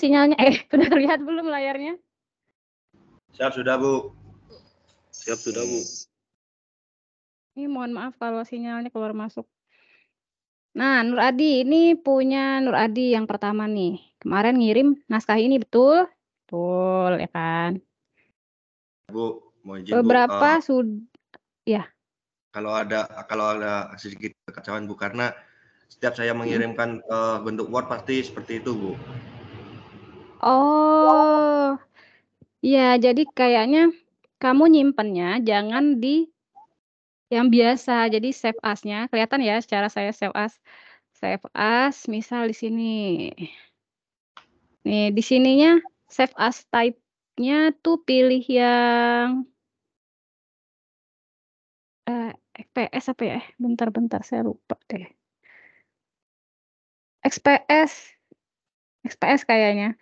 sinyalnya? Sudah terlihat belum layarnya? Siap sudah, Bu. Siap sudah, Bu. Ini mohon maaf kalau sinyalnya keluar masuk. Nah, Nur Adi, ini punya Nur Adi yang pertama nih. Kemarin ngirim naskah ini, betul? Betul, ya kan? Bu, mau izin, Bu. Beberapa sudah, ya. Kalau ada sedikit kekacauan, Bu, karena setiap saya mengirimkan bentuk Word pasti seperti itu, Bu. Oh, ya, jadi kayaknya kamu nyimpennya jangan di yang biasa. Jadi save as-nya kelihatan ya, secara saya save as. Save as, misal di sini. Nih, di sininya save as type-nya tuh pilih yang XPS apa ya? Bentar, saya lupa deh. XPS kayaknya.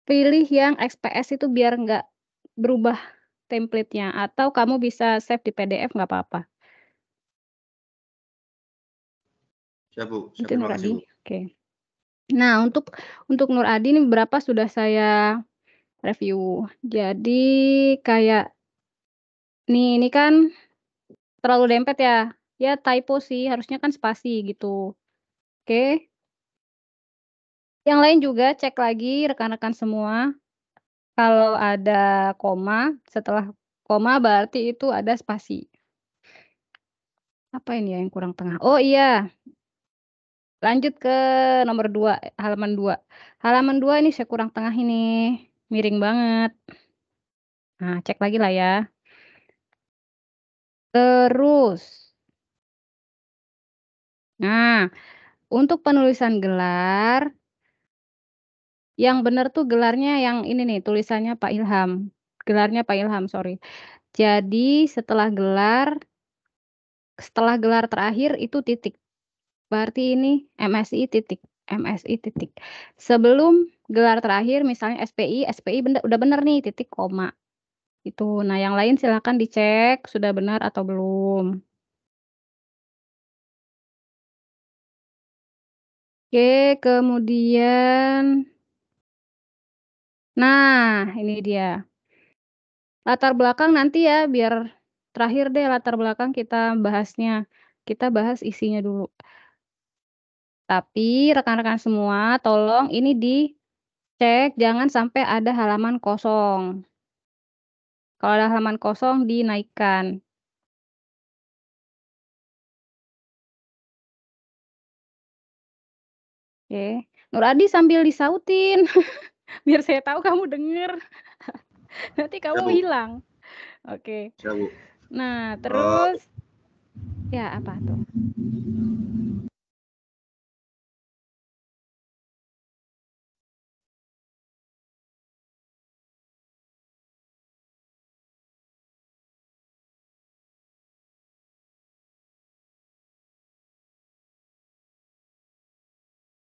Pilih yang XPS itu biar nggak berubah template-nya. Atau kamu bisa save di PDF, nggak apa-apa. Siap, Bu. Itu Terima Nur kasih, Adi. Bu. Oke. Nah, untuk Nur Adi ini beberapa sudah saya review. Jadi kayak ini kan terlalu dempet ya. Ya typo sih, harusnya kan spasi gitu. Oke. Yang lain juga cek lagi rekan-rekan semua. Kalau ada koma, setelah koma berarti itu ada spasi. Apa ini ya yang kurang tengah? Oh iya. Lanjut ke nomor 2, halaman 2. Halaman 2 ini saya kurang tengah ini. Miring banget. Nah, cek lagi lah ya. Terus. Nah, untuk penulisan gelar, yang benar tuh gelarnya yang ini nih, tulisannya Pak Ilham. Gelarnya Pak Ilham, sorry. Jadi setelah gelar terakhir itu titik. Berarti ini MSI titik. MSI titik. Sebelum gelar terakhir misalnya SPI udah benar nih titik koma. Itu. Nah, yang lain silakan dicek sudah benar atau belum. Oke, kemudian nah, ini dia. Latar belakang nanti ya, biar terakhir deh latar belakang kita bahasnya. Kita bahas isinya dulu. Tapi rekan-rekan semua, tolong ini dicek, jangan sampai ada halaman kosong. Kalau ada halaman kosong, dinaikkan. Oke. Nur Adi sambil disautin, biar saya tahu kamu denger. Nanti kamu hilang. Oke. Siap, Bu. Nah, terus ya apa tuh?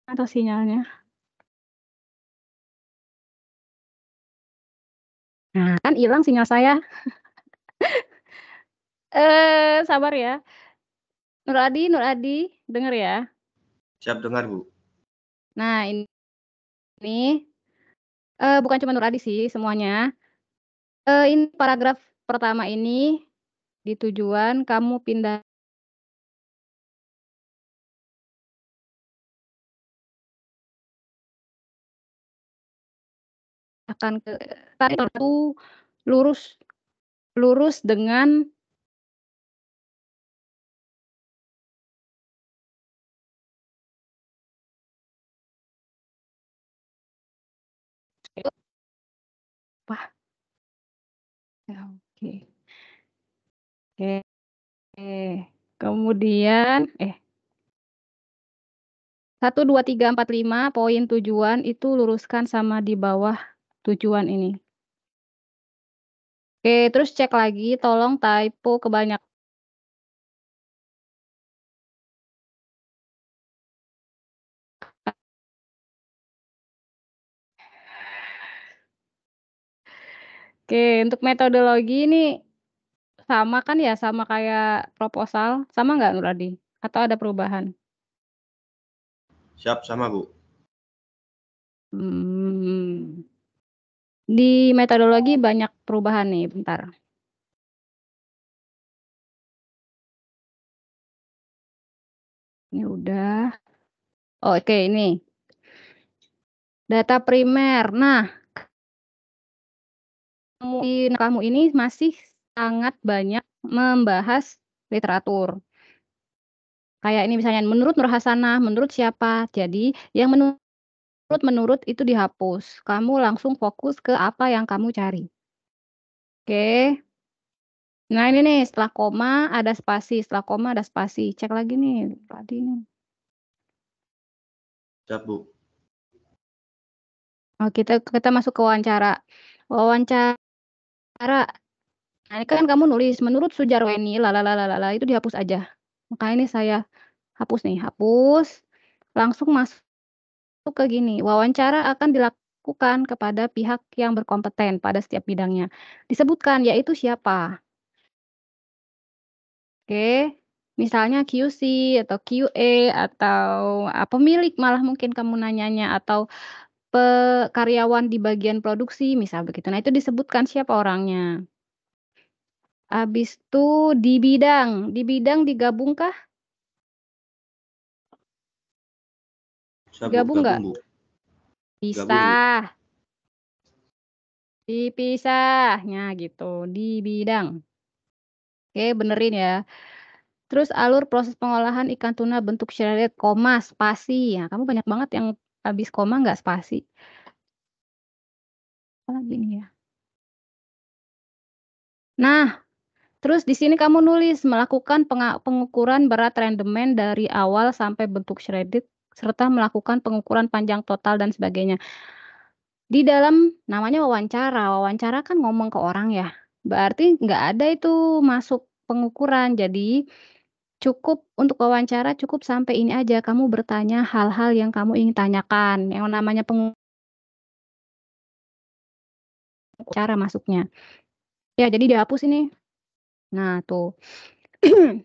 Atau sinyalnya? Nah, kan hilang sinyal saya. Sabar ya. Nur Adi, denger ya. Siap dengar, Bu. Nah, ini bukan cuma Nur Adi sih, semuanya. Ini paragraf pertama ini di tujuan kamu pindah akan ke itu lurus dengan apa? Ya, oke. Kemudian 1, 2, 3, 4, 5 poin tujuan itu luruskan sama di bawah tujuan ini. Oke, terus cek lagi, tolong typo kebanyakan. Oke, untuk metodologi ini sama kan ya, sama kayak proposal, sama nggak Nur Adi? Atau ada perubahan? Siap, sama, Bu. Di metodologi banyak perubahan nih, bentar. Ini udah. Oke, ini. Data primer. Nah, kamu ini masih sangat banyak membahas literatur. Kayak ini misalnya menurut Nur Hasanah, menurut siapa. Jadi yang menurut itu dihapus. Kamu langsung fokus ke apa yang kamu cari. Oke. Nah, ini nih setelah koma ada spasi, setelah koma ada spasi. Cek lagi nih tadi nih. Siap, Bu. Oh, kita masuk ke wawancara. Wawancara. Nah, ini kan kamu nulis menurut Sujarweni lalalala itu dihapus aja. Maka ini saya hapus nih, hapus. Langsung masuk ke gini. Wawancara akan dilakukan kepada pihak yang berkompeten pada setiap bidangnya. Disebutkan yaitu siapa. Oke. Misalnya QC atau QA atau pemilik malah mungkin kamu nanyanya atau karyawan di bagian produksi misal begitu. Nah, itu disebutkan siapa orangnya. Habis itu di bidang digabungkah? Siap, Bu. Gabung nggak? Bu. Pisah. Dipisahnya gitu, di bidang. Oke, benerin ya. Terus alur proses pengolahan ikan tuna bentuk shredded, koma, spasi. Ya, kamu banyak banget yang habis koma nggak spasi. Apa lagi nih ya? Nah, terus di sini kamu nulis melakukan pengukuran berat rendemen dari awal sampai bentuk shredded serta melakukan pengukuran panjang total dan sebagainya. Di dalam namanya wawancara. Wawancara kan ngomong ke orang ya. Berarti nggak ada itu masuk pengukuran. Jadi cukup untuk wawancara cukup sampai ini aja. Kamu bertanya hal-hal yang kamu ingin tanyakan. Yang namanya pengucara masuknya. Ya, jadi dihapus ini. Nah, tuh.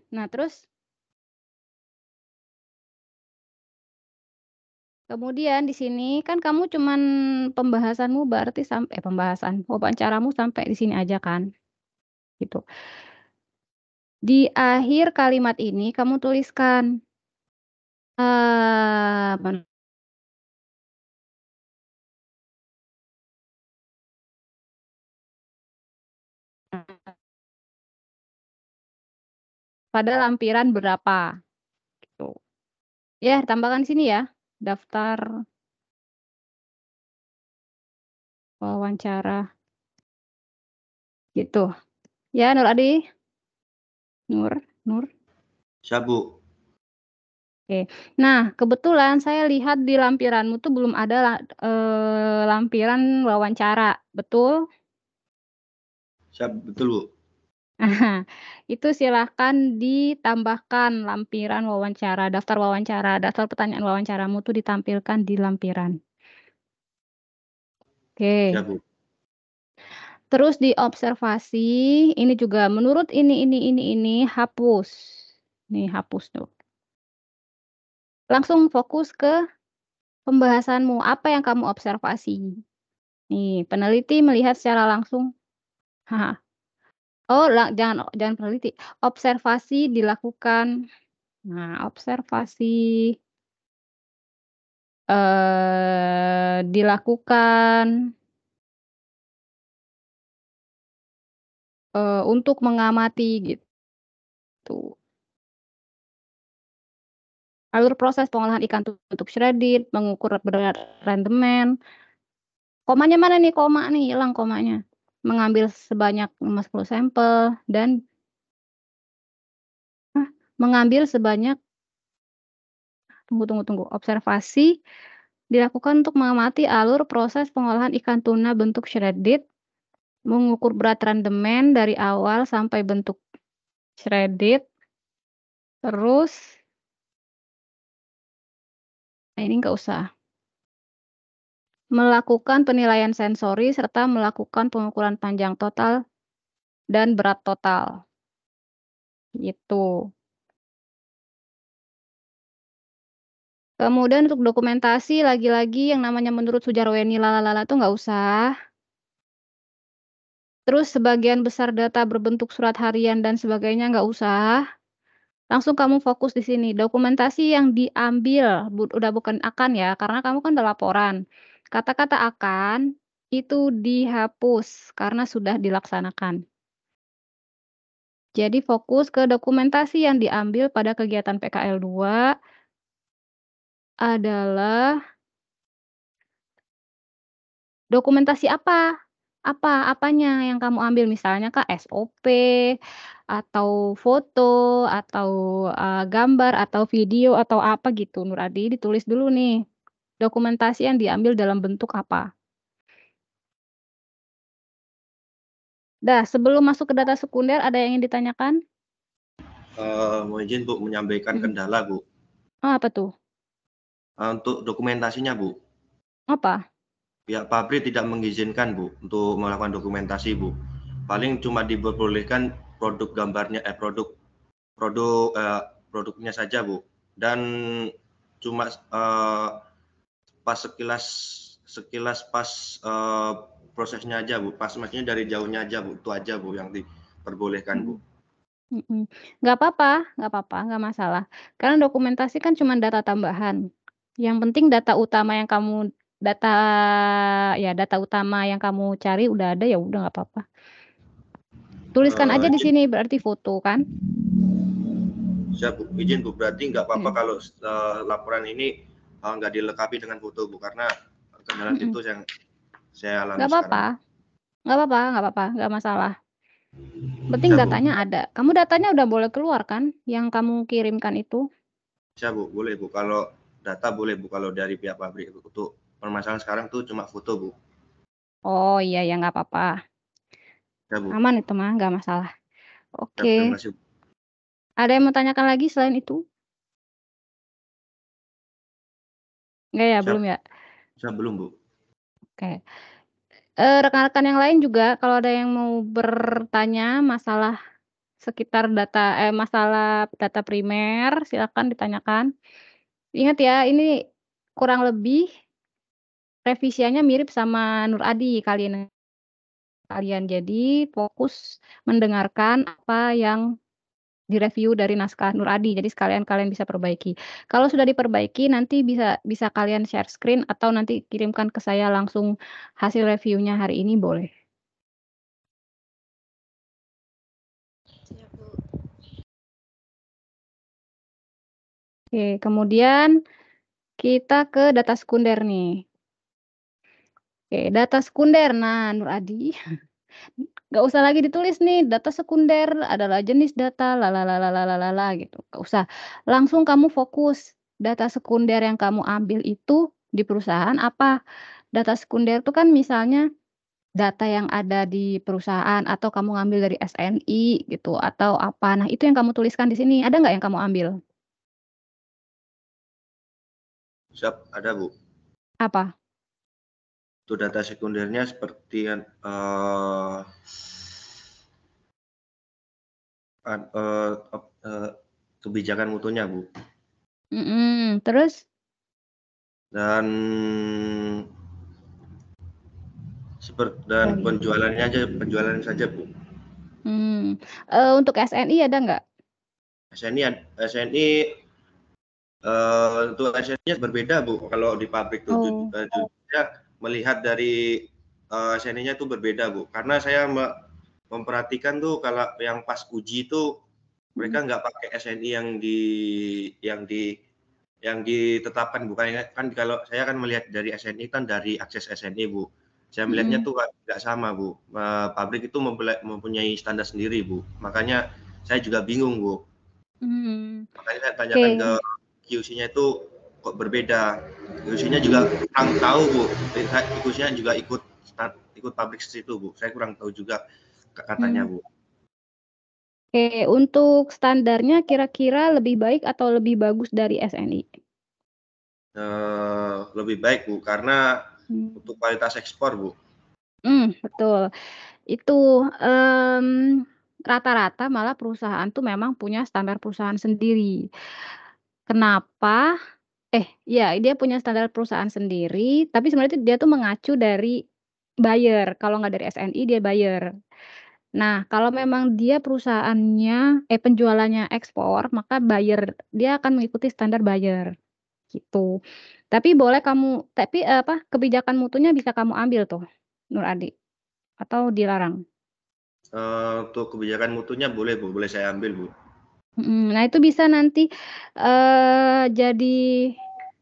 Nah, terus kemudian di sini kan kamu cuman pembahasanmu berarti sampai pembahasan wawancaramu sampai di sini aja kan. Gitu. Di akhir kalimat ini kamu tuliskan pada lampiran berapa gitu. Ya, tambahkan sini ya, daftar wawancara. Gitu. Ya, Nur Adi. Nur. Siap, Bu. Oke. Nah, kebetulan saya lihat di lampiranmu tuh belum ada lampiran wawancara. Betul? Siap, betul, Bu. Itu silahkan ditambahkan lampiran wawancara, daftar pertanyaan wawancaramu tuh ditampilkan di lampiran. Oke. Siap, Bu. Terus di observasi, ini juga menurut ini hapus. Nih hapus tuh. Langsung fokus ke pembahasanmu, apa yang kamu observasi. Nih, peneliti melihat secara langsung. Oh, jangan peneliti. Observasi dilakukan. Nah, observasi dilakukan untuk mengamati gitu. Alur proses pengolahan ikan untuk shredded, mengukur berat rendemen. Komanya mana nih? Koma nih, hilang komanya. Mengambil sebanyak 50 sampel dan mengambil sebanyak tunggu. Observasi dilakukan untuk mengamati alur proses pengolahan ikan tuna bentuk shredded, mengukur berat rendemen dari awal sampai bentuk shredded. Terus ini nggak usah. Melakukan penilaian sensori serta melakukan pengukuran panjang total dan berat total. Gitu. Kemudian untuk dokumentasi lagi-lagi yang namanya menurut Sujarweni lalalala tuh nggak usah. Terus sebagian besar data berbentuk surat harian dan sebagainya nggak usah. Langsung kamu fokus di sini, dokumentasi yang diambil, udah bukan akan ya, karena kamu kan udah laporan. Kata-kata akan itu dihapus karena sudah dilaksanakan. Jadi fokus ke dokumentasi yang diambil pada kegiatan PKL 2 adalah dokumentasi apa? Apanya yang kamu ambil? Misalnya Kak, SOP, atau foto, atau, gambar, atau video, atau apa gitu, Nur Adi, ditulis dulu nih, dokumentasi yang diambil dalam bentuk apa. Dah, sebelum masuk ke data sekunder ada yang ingin ditanyakan? Mohon izin Bu, menyampaikan Mhm. kendala Bu. Oh, apa tuh? Untuk dokumentasinya Bu, Apa? pihak pabrik tidak mengizinkan Bu untuk melakukan dokumentasi Bu. Paling cuma diperbolehkan produk gambarnya, produknya saja Bu. Dan cuma pas sekilas pas prosesnya aja Bu, pas maksudnya dari jauhnya aja Bu, itu aja Bu yang diperbolehkan Bu. Nggak apa-apa, nggak masalah. Karena dokumentasi kan cuma data tambahan. Yang penting data utama yang kamu data utama yang kamu cari udah ada, ya udah nggak apa-apa. Tuliskan aja di Izin, sini berarti foto kan? siap Bu, izin Bu, berarti nggak apa-apa Mhm. kalau laporan ini nggak dilengkapi dengan foto Bu, karena kendala Mhm. itu yang saya alami Nggak sekarang. apa-apa, nggak masalah. Penting Siap Bu, datanya ada. Kamu datanya udah boleh keluar kan, yang kamu kirimkan itu? siap Bu, boleh Bu. Kalau data boleh Bu, kalau dari pihak pabrik untuk permasalahan sekarang tuh cuma foto Bu. Oh, iya ya, nggak apa-apa. Siap Bu, Aman itu mah, nggak masalah. siap, terima Oke. kasih Bu. Ada yang mau tanyakan lagi selain itu? Nggak ya, Siap, belum ya? siap belum Bu. Oke. Rekan-rekan yang lain juga kalau ada yang mau bertanya masalah masalah data primer, silakan ditanyakan. Ingat ya, ini kurang lebih revisiannya mirip sama Nur Adi kalian. Jadi fokus mendengarkan apa yang direview dari naskah Nur Adi, jadi sekalian kalian bisa perbaiki. Kalau sudah diperbaiki nanti bisa kalian share screen atau nanti kirimkan ke saya langsung hasil reviewnya hari ini boleh. Siap, Bu. Oke, kemudian kita ke data sekunder nih. Oke, data sekunder. Nah, Nur Adi, nggak usah lagi ditulis nih, data sekunder adalah jenis data gitu, nggak usah. Langsung kamu fokus, data sekunder yang kamu ambil itu di perusahaan apa. Data sekunder itu kan misalnya data yang ada di perusahaan atau kamu ngambil dari SNI gitu atau apa. Nah, itu yang kamu tuliskan di sini, ada nggak yang kamu ambil? Siap, ada Bu. Apa? Itu data sekundernya seperti kebijakan mutunya Bu. Terus? Dan penjualannya saja Bu. Untuk SNI ada nggak? SNI untuk SNI-nya berbeda Bu. Kalau di pabrik itu Oh. saya melihat dari SNI-nya itu berbeda Bu. Karena saya memperhatikan tuh kalau yang pas uji itu mereka nggak pakai SNI yang ditetapkan Bu. Kan kalau saya kan melihat dari SNI kan dari akses SNI Bu. Saya melihatnya tuh nggak sama Bu. Pabrik itu mempunyai standar sendiri Bu. Makanya saya juga bingung Bu. Makanya saya tanyakan ke QC-nya itu kok berbeda. QC-nya juga kurang tahu Bu. QC-nya juga ikut pabrik situ Bu. Saya kurang tahu juga katanya Bu. Oke, untuk standarnya kira-kira lebih baik atau lebih bagus dari SNI? Lebih baik Bu, karena untuk kualitas ekspor Bu. Betul. Itu, rata-rata malah perusahaan tuh memang punya standar perusahaan sendiri. Kenapa? Iya, dia punya standar perusahaan sendiri, tapi sebenarnya dia tuh mengacu dari buyer, kalau nggak dari SNI dia buyer. Nah, kalau memang dia perusahaannya penjualannya ekspor, maka buyer dia akan mengikuti standar buyer, gitu. Tapi kebijakan mutunya bisa kamu ambil tuh, Nur Adi, atau dilarang? Untuk kebijakan mutunya boleh Bu, boleh saya ambil Bu. Nah itu bisa nanti, jadi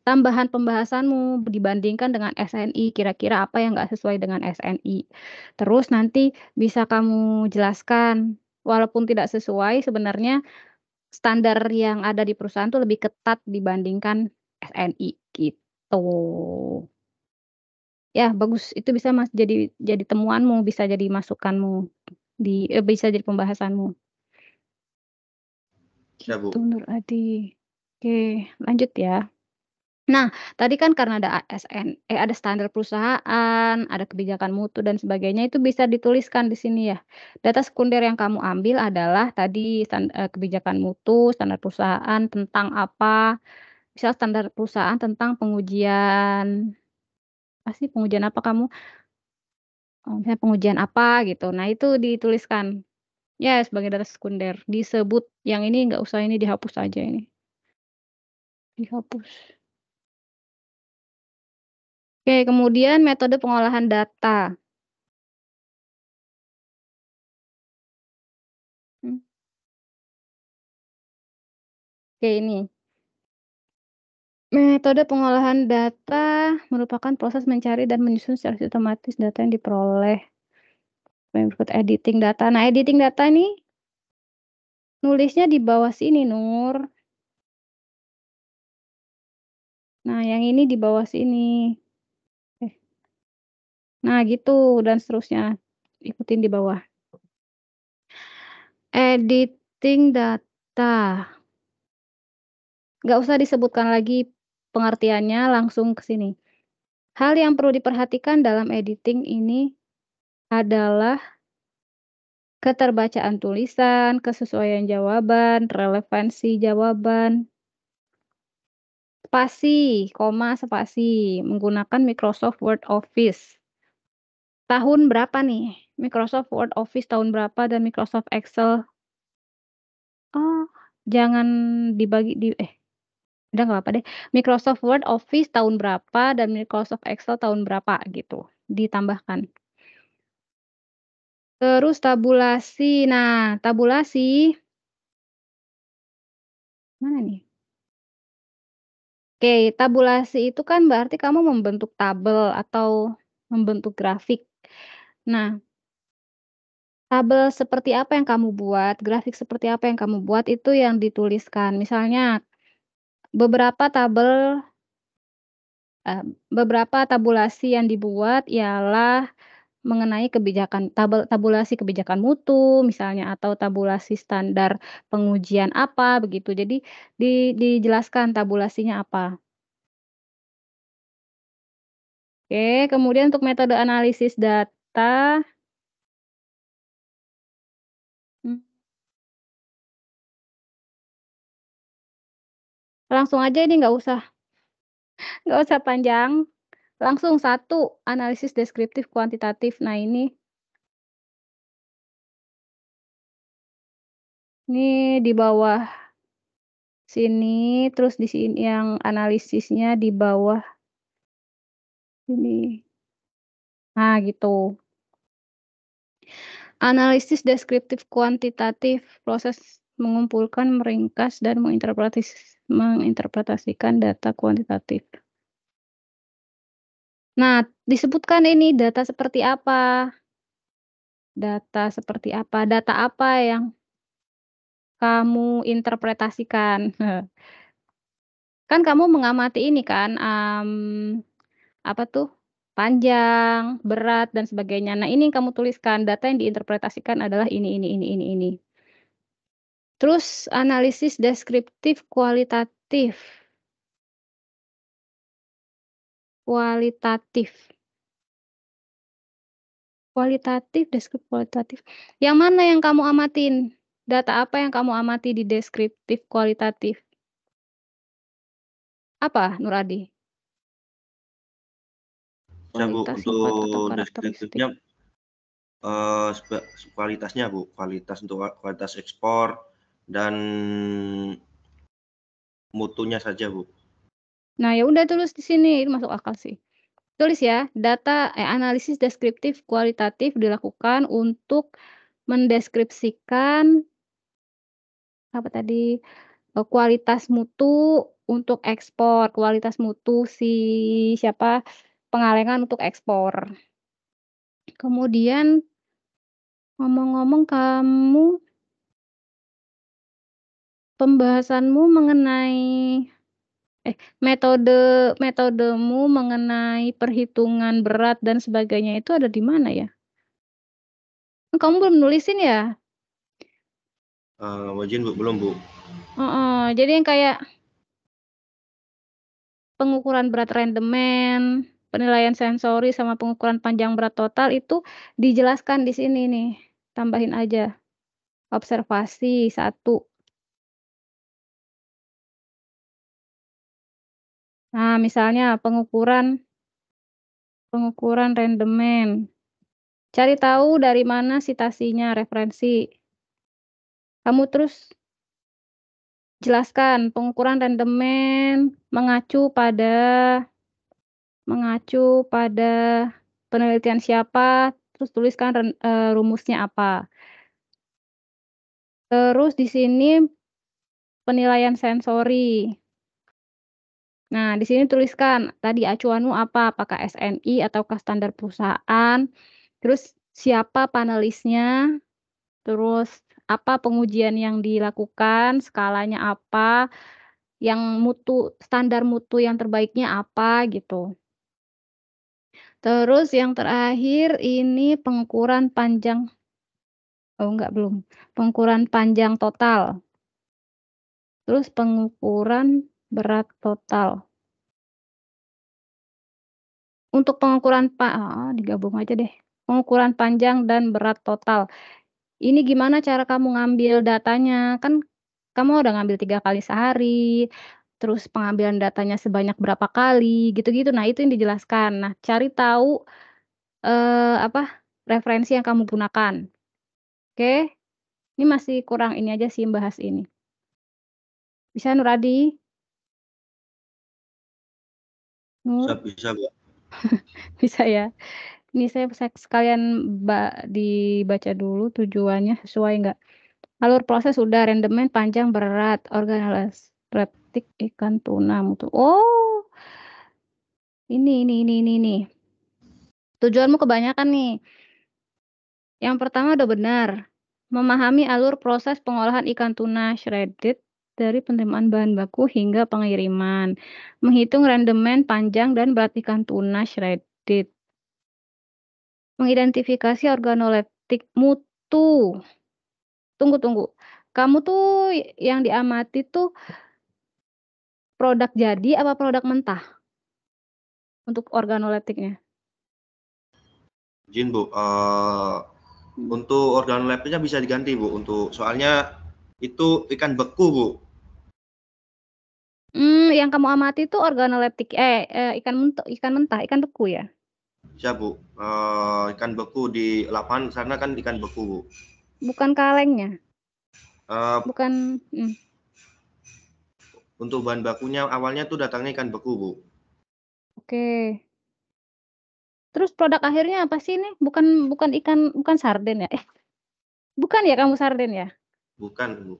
tambahan pembahasanmu dibandingkan dengan SNI, kira-kira apa yang nggak sesuai dengan SNI. Terus nanti bisa kamu jelaskan, walaupun tidak sesuai sebenarnya standar yang ada di perusahaan tuh lebih ketat dibandingkan SNI, gitu. Ya bagus, itu bisa jadi temuanmu, bisa jadi masukanmu bisa jadi pembahasanmu. Ya Bu. Gitu Nur Adi. Oke, lanjut ya. Nah, tadi kan karena ada ada standar perusahaan, ada kebijakan mutu dan sebagainya, itu bisa dituliskan di sini ya. Data sekunder yang kamu ambil adalah tadi kebijakan mutu, standar perusahaan tentang apa, misal standar perusahaan tentang pengujian pengujian apa kamu, misalnya pengujian apa gitu. Nah, itu dituliskan, ya sebagai data sekunder, disebut, yang ini nggak usah, ini dihapus aja ini, dihapus. Oke, kemudian metode pengolahan data. Oke, ini. Metode pengolahan data merupakan proses mencari dan menyusun secara sistematis data yang diperoleh. Yang berikut editing data. Nah, editing data nih nulisnya di bawah sini, Nur. Nah, yang ini di bawah sini. Nah, gitu dan seterusnya. Ikutin di bawah. Editing data. Nggak usah disebutkan lagi pengertiannya, langsung ke sini. Hal yang perlu diperhatikan dalam editing ini adalah keterbacaan tulisan, kesesuaian jawaban, relevansi jawaban, spasi, koma, spasi, menggunakan Microsoft Word Office. Tahun berapa nih? Microsoft Word Office tahun berapa dan Microsoft Excel? Oh, jangan dibagi udah nggak apa deh. Microsoft Word Office tahun berapa dan Microsoft Excel tahun berapa gitu, ditambahkan. Terus tabulasi. Nah, tabulasi mana nih? Oke, tabulasi itu kan berarti kamu membentuk tabel atau membentuk grafik. Nah, tabel seperti apa yang kamu buat, grafik seperti apa yang kamu buat, itu yang dituliskan. Misalnya beberapa tabulasi yang dibuat ialah mengenai tabulasi kebijakan mutu misalnya, atau tabulasi standar pengujian apa, begitu. Jadi dijelaskan tabulasinya apa. Oke, kemudian untuk metode analisis data. Langsung aja ini nggak usah panjang, langsung 1, analisis deskriptif kuantitatif. Nah ini di bawah sini, terus di sini yang analisisnya di bawah ini. Nah gitu. Analisis deskriptif kuantitatif, proses mengumpulkan, meringkas, dan menginterpretasikan data kuantitatif. Nah, disebutkan ini data seperti apa? Data seperti apa? Data apa yang kamu interpretasikan? Kan kamu mengamati ini kan, apa tuh, panjang, berat, dan sebagainya. Nah, ini yang kamu tuliskan, data yang diinterpretasikan adalah ini. Terus analisis deskriptif kualitatif. Deskriptif kualitatif. Yang mana yang kamu amatin? Data apa yang kamu amati di deskriptif kualitatif? Apa Nur Adi? Bisa Bu, Kualitas, sifat, atau untuk karakteristik? deskriptifnya kualitasnya Bu, kualitas untuk kualitas ekspor dan mutunya saja Bu. Nah, ya udah tulis di sini, ini masuk akal sih. Tulis ya, analisis deskriptif kualitatif dilakukan untuk mendeskripsikan apa tadi, kualitas mutu untuk ekspor, kualitas mutu siapa, pengalengan untuk ekspor. Kemudian ngomong-ngomong kamu pembahasanmu mengenai metodemu mengenai perhitungan berat dan sebagainya itu ada di mana ya? Kamu belum nulisin ya? Izin Bu, belum Bu. Jadi yang kayak pengukuran berat rendemen, penilaian sensori, sama pengukuran panjang berat total itu dijelaskan di sini nih. Tambahin aja. Observasi 1. Nah, misalnya pengukuran rendemen. Cari tahu dari mana sitasinya, referensi. Kamu terus jelaskan pengukuran rendemen mengacu pada penelitian siapa, terus tuliskan rumusnya apa. Terus di sini penilaian sensori. Nah, di sini tuliskan tadi acuanmu apa, apakah SNI ataukah standar perusahaan, terus siapa panelisnya, terus apa pengujian yang dilakukan, skalanya apa, standar mutu yang terbaiknya apa gitu. Terus yang terakhir ini pengukuran panjang, pengukuran panjang total. Terus pengukuran berat total. Untuk pengukuran digabung aja deh. Pengukuran panjang dan berat total. Ini gimana cara kamu ngambil datanya? Kan kamu udah ngambil 3 kali sehari, terus pengambilan datanya sebanyak berapa kali, gitu-gitu. Nah, itu yang dijelaskan. Nah, cari tahu referensi yang kamu gunakan. Oke? Ini masih kurang ini aja sih bahas ini. Bisa Nur Adi? Nur? Bisa Bu. Bisa ya. Ini saya sekalian dibaca dulu tujuannya sesuai nggak. Alur proses udah, rendemen panjang berat, organoleptik ikan tuna mutu. Oh, ini. Tujuanmu kebanyakan nih. Yang pertama udah benar. Memahami alur proses pengolahan ikan tuna shredded dari penerimaan bahan baku hingga pengiriman. Menghitung rendemen panjang dan berat ikan tuna shredded. Mengidentifikasi organoleptik mutu. Tunggu. Kamu tuh yang diamati tuh produk jadi apa produk mentah? Untuk organoleptiknya. Izin Bu, untuk organoleptiknya bisa diganti Bu, soalnya itu ikan beku Bu. Yang kamu amati itu organoleptik ikan mentah, ikan beku ya? Bisa Bu, ikan beku di lapangan sana kan ikan beku Bu. Bukan kalengnya? Bukan. Untuk bahan bakunya awalnya tuh datangnya ikan beku Bu. Oke. Terus produk akhirnya apa sih ini? Bukan sarden ya? Bukan ya kamu sarden ya? Bukan Bu.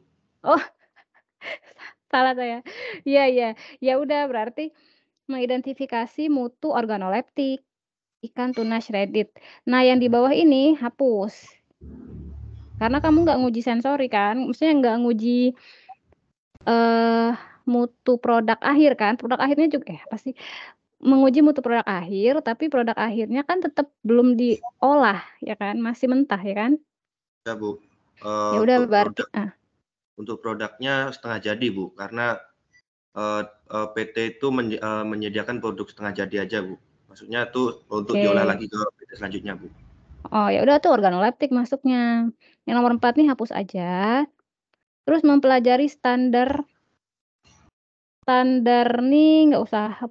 Oh, salah saya. Iya. Ya udah berarti mengidentifikasi mutu organoleptik ikan tuna shredded. Nah, yang di bawah ini hapus. Karena kamu nggak nguji sensori kan? Maksudnya nggak nguji mutu produk akhir kan? Produk akhirnya juga pasti menguji mutu produk akhir, tapi produk akhirnya kan tetap belum diolah ya kan? Masih mentah ya kan? Ya Bu. Ya udah berarti Untuk produknya setengah jadi Bu, karena PT itu menyediakan produk setengah jadi aja Bu. Maksudnya tuh untuk diolah lagi ke PT selanjutnya Bu. Oh ya udah tuh organoleptik masuknya. Yang nomor 4 nih hapus aja. Terus mempelajari standar standar nih nggak usah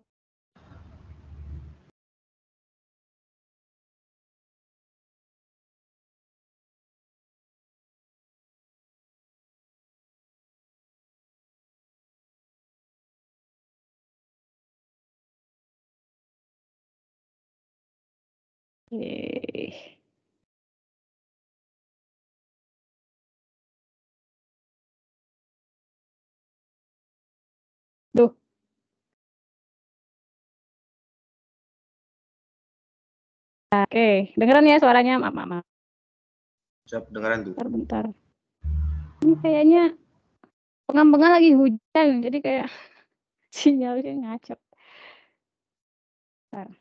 Oke. Duh. Oke, dengeran ya suaranya, maaf. Siap, dengaran tuh. Bentar. Ini kayaknya pengambengan lagi hujan, jadi kayak sinyalnya ngacak. Bentar.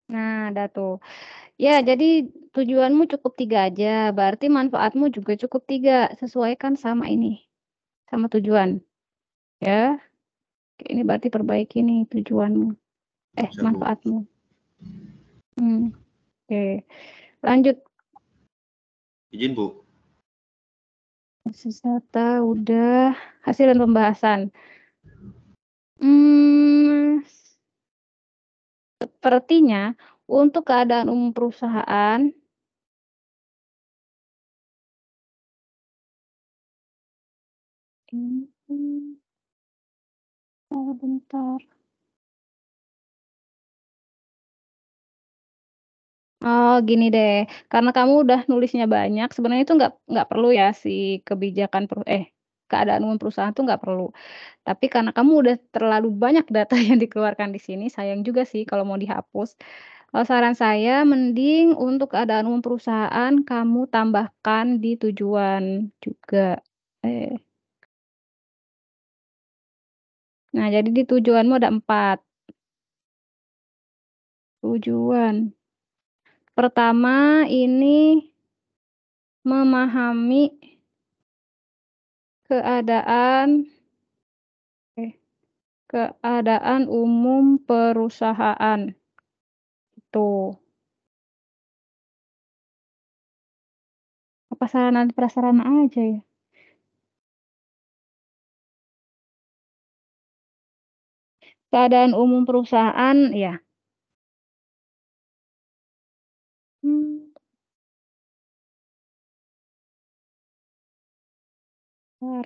Nah, ada tuh. Ya, jadi tujuanmu cukup 3 aja, berarti manfaatmu juga cukup 3, sesuaikan sama ini, sama tujuan. Ya, ini berarti perbaiki nih tujuanmu, Siap, Bu. manfaatmu. Oke, lanjut. Izin, Bu. Wisata udah, hasil dan pembahasan. Sepertinya untuk keadaan umum perusahaan bentar. Oh, gini deh, karena kamu udah nulisnya banyak, sebenarnya itu nggak perlu ya si kebijakan keadaan umum perusahaan tuh nggak perlu. Tapi karena kamu udah terlalu banyak data yang dikeluarkan di sini, sayang juga sih kalau mau dihapus. Kalau saran saya mending untuk keadaan umum perusahaan kamu tambahkan di tujuan juga. Nah, jadi di tujuanmu ada 4 tujuan. Pertama ini memahami keadaan umum perusahaan. Itu. Apa sarana dan prasarana aja ya? Keadaan umum perusahaan, ya. Bentar.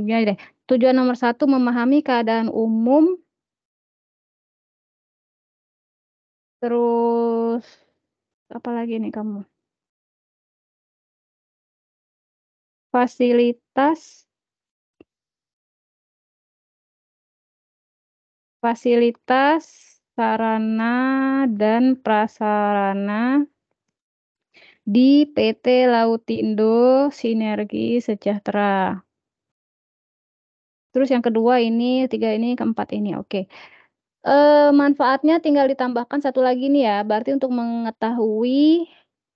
Ya deh. Tujuan nomor 1 memahami keadaan umum. Terus apa lagi nih kamu? Fasilitas, sarana dan prasarana di PT Lautindo Sinergi Sejahtera. Terus yang kedua ini, 3 ini, keempat ini, oke. Manfaatnya tinggal ditambahkan satu lagi nih ya, berarti untuk mengetahui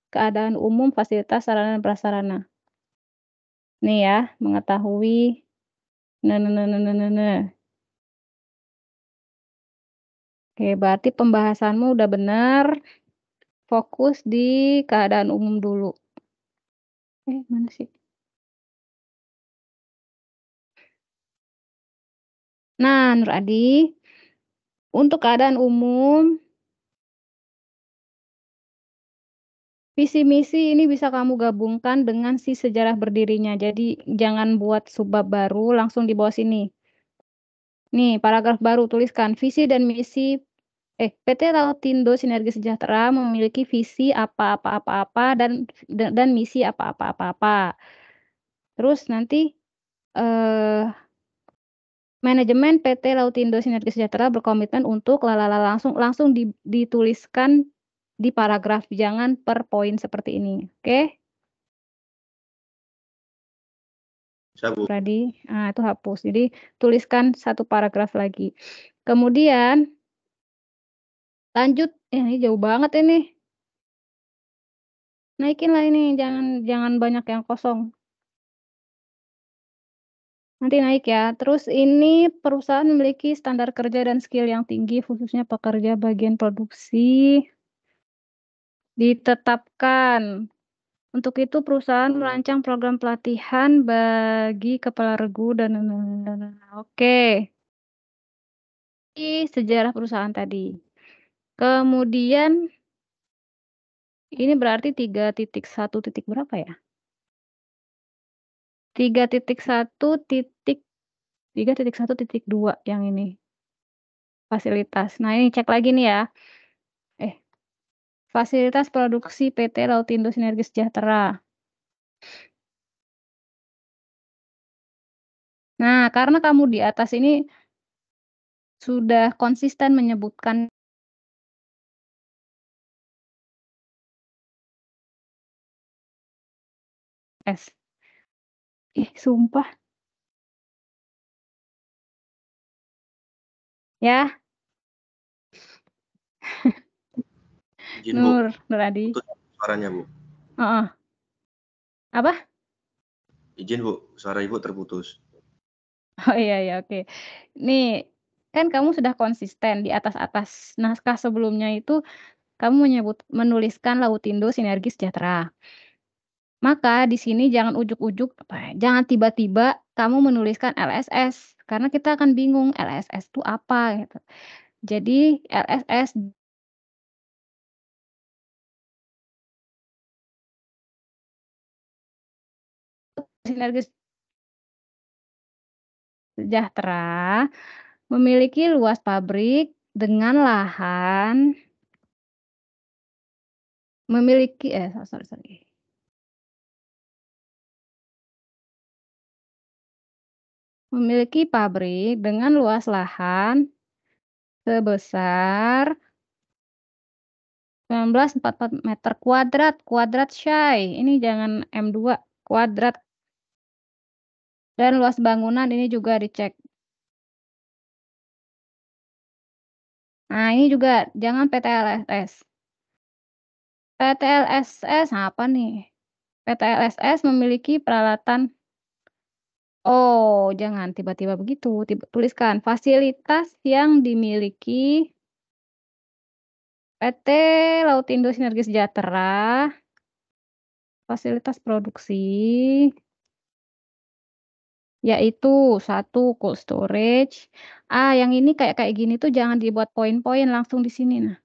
keadaan umum fasilitas sarana dan prasarana. Nih ya, mengetahui Oke, berarti pembahasanmu udah benar. Fokus di keadaan umum dulu. Mana sih? Nah, Nur Adi, untuk keadaan umum, visi misi ini bisa kamu gabungkan dengan si sejarah berdirinya. Jadi jangan buat subbab baru, langsung di bawah sini. Nih, paragraf baru tuliskan visi dan misi PT Lautindo Sinergi Sejahtera memiliki visi apa-apa-apa-apa dan misi apa-apa-apa-apa. Terus nanti manajemen PT Lautindo Sinergi Sejahtera berkomitmen untuk langsung dituliskan di paragraf, jangan per poin seperti ini. Oke? Tadi, itu hapus. Jadi tuliskan 1 paragraf lagi. Kemudian lanjut, ini jauh banget ini. Naikin lah ini, jangan banyak yang kosong. Nanti naik ya. Terus ini perusahaan memiliki standar kerja dan skill yang tinggi, khususnya pekerja bagian produksi. Ditetapkan. Untuk itu perusahaan merancang program pelatihan bagi kepala regu dan oke. Ini sejarah perusahaan tadi. Kemudian ini berarti 3.1 titik berapa ya? 3.1.2 yang ini. Fasilitas. Nah, ini cek lagi nih ya. Fasilitas produksi PT Lautindo Sinergi Sejahtera. Nah, karena kamu di atas ini sudah konsisten menyebutkan S. Sumpah. Ya. Izin, Bu. Nur Adi. Putus suaranya, Bu. Apa? Izin, Bu. Suara Ibu terputus. Oh iya, oke. Nih, kan kamu sudah konsisten di atas-atas naskah sebelumnya itu kamu menuliskan Lautindo Sinergi Sejahtera. Maka di sini jangan ujuk-ujuk, jangan tiba-tiba kamu menuliskan LSS, karena kita akan bingung LSS itu apa gitu. Jadi LSS Sinergi Sejahtera memiliki luas pabrik dengan lahan memiliki memiliki pabrik dengan luas lahan sebesar 1944 meter kuadrat Syai. Ini jangan M2 kuadrat. Dan luas bangunan ini juga dicek. Nah, ini juga jangan PT LSS. PT LSS apa nih? PT LSS memiliki peralatan. Oh, jangan tiba-tiba begitu. Tuliskan fasilitas yang dimiliki PT Lautindo Sinergi Sejahtera. Fasilitas produksi yaitu 1 cold storage. Yang ini kayak gini tuh jangan dibuat poin-poin, langsung di sini nah.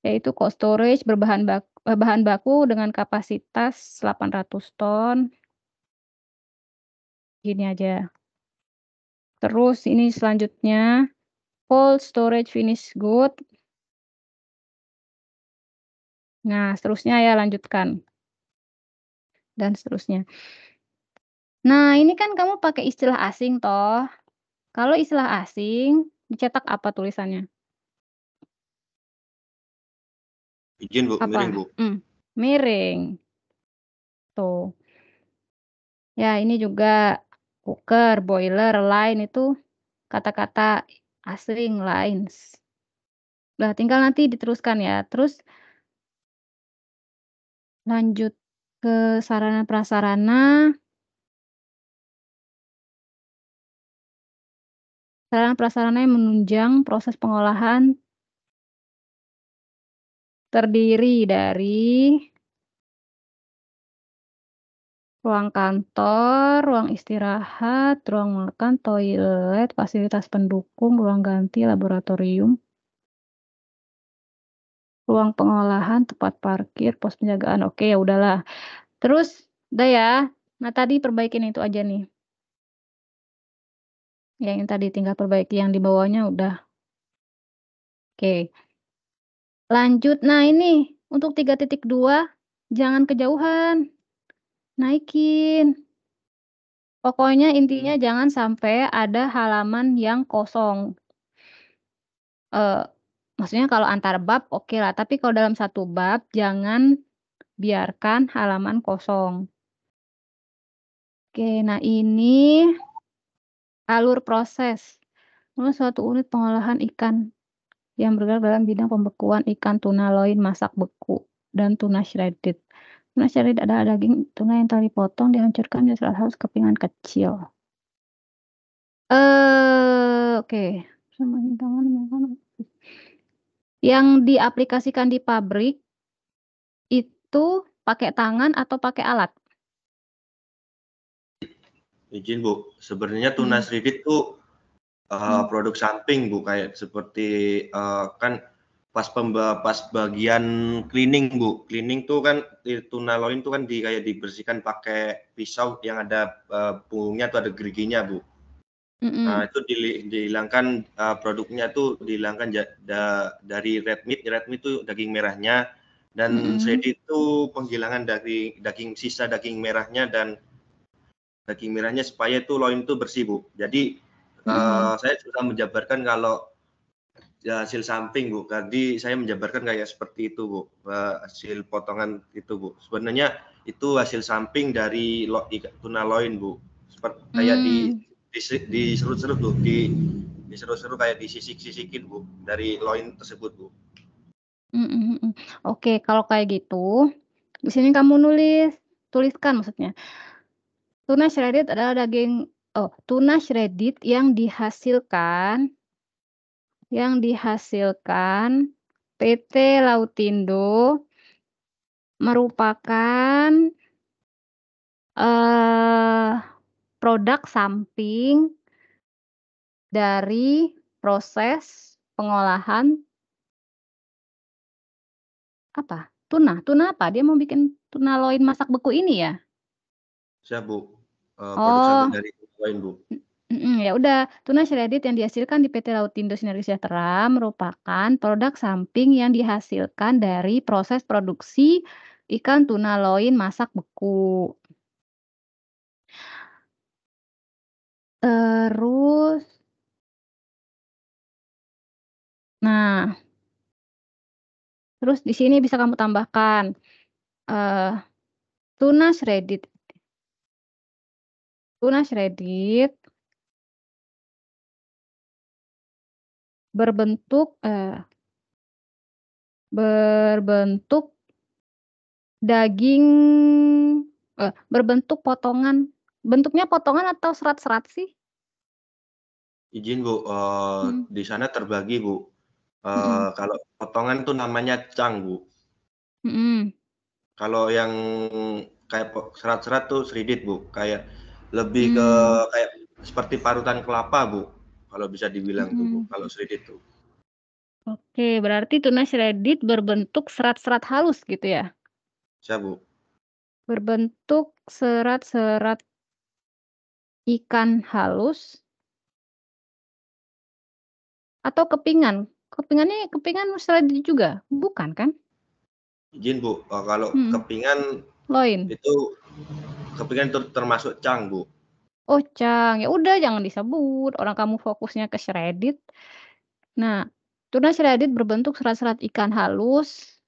Yaitu cold storage bahan baku dengan kapasitas 800 ton. Gini aja. Terus ini selanjutnya cold storage finished good. Nah, seterusnya ya lanjutkan. Dan seterusnya. Nah, ini kan kamu pakai istilah asing toh. Kalau istilah asing dicetak apa tulisannya? Izin, Bu. Apa? Miring, Bu. Miring. Tuh. Ya, ini juga cooker, boiler, line itu kata-kata asing, lines. Nah, tinggal nanti diteruskan ya. Terus lanjut ke sarana prasarana. Sarana prasarana yang menunjang proses pengolahan terdiri dari ruang kantor, ruang istirahat, ruang makan, toilet, fasilitas pendukung, ruang ganti, laboratorium, ruang pengolahan, tempat parkir, pos penjagaan. Oke, ya udahlah. Terus, udah ya. Nah, tadi perbaikin itu aja nih. Yang tadi tinggal perbaiki, yang di bawahnya udah. Oke. Lanjut. Nah, ini untuk 3.2 jangan kejauhan. Naikin. Pokoknya intinya jangan sampai ada halaman yang kosong. Maksudnya kalau antar bab oke lah, tapi kalau dalam satu bab jangan biarkan halaman kosong. Oke, nah ini alur proses. Suatu unit pengolahan ikan yang bergerak dalam bidang pembekuan ikan tuna loin masak beku dan tuna shredded. Tuna shredded adalah daging tuna yang telah dipotong, dihancurkan menjadi halus kepingan kecil. Oke. Yang diaplikasikan di pabrik itu pakai tangan atau pakai alat? Izin Bu, sebenarnya tuna shredded tuh produk samping Bu, kayak seperti kan pas bagian cleaning Bu. Cleaning tuh kan tuna loin tuh kan kayak dibersihkan pakai pisau yang ada punggungnya tuh ada geriginya Bu. Nah, itu dihilangkan produknya tuh dihilangkan dari red meat. Red meat itu daging merahnya, dan shredded itu penghilangan dari sisa daging merahnya dan daging merahnya supaya itu loin itu bersih Bu. Jadi saya sudah menjabarkan kalau hasil samping Bu. Tadi saya menjabarkan kayak seperti itu Bu, hasil potongan itu Bu. Sebenarnya itu hasil samping dari tuna loin Bu. Seperti kayak diserut-serut Bu, diserut-serut kayak disisik-sisikin Bu dari loin tersebut Bu. Oke, kalau kayak gitu, di sini kamu tuliskan maksudnya. Tuna shredded adalah tuna shredded yang dihasilkan PT Lautindo merupakan produk samping dari proses pengolahan apa? Tuna apa? Dia mau bikin tuna loin masak beku ini ya? Siap Bu, produk samping dari tuna loin Bu. Ya udah, tuna shredded yang dihasilkan di PT Lautindo Sinergi Sejahtera merupakan produk samping yang dihasilkan dari proses produksi ikan tuna loin masak beku. Terus, nah, terus di sini bisa kamu tambahkan tuna shredded berbentuk daging berbentuk potongan. Bentuknya potongan atau serat-serat sih? Izin Bu, di sana terbagi Bu. Kalau potongan tuh namanya cang Bu. Kalau yang kayak serat-serat tuh shredded Bu, kayak lebih ke kayak seperti parutan kelapa Bu, kalau bisa dibilang tuh Bu, kalau shredded tuh. Oke, berarti tuna shredded berbentuk serat-serat halus gitu ya? Siap Bu. Berbentuk serat-serat ikan halus atau kepingan? Kepingan shredded juga? Bukan kan? Izin Bu, kalau kepingan Loin. itu termasuk cang Bu. Oh, cang. Ya udah jangan disebut, orang kamu fokusnya ke shredded. Nah, tuna shredded berbentuk serat-serat ikan halus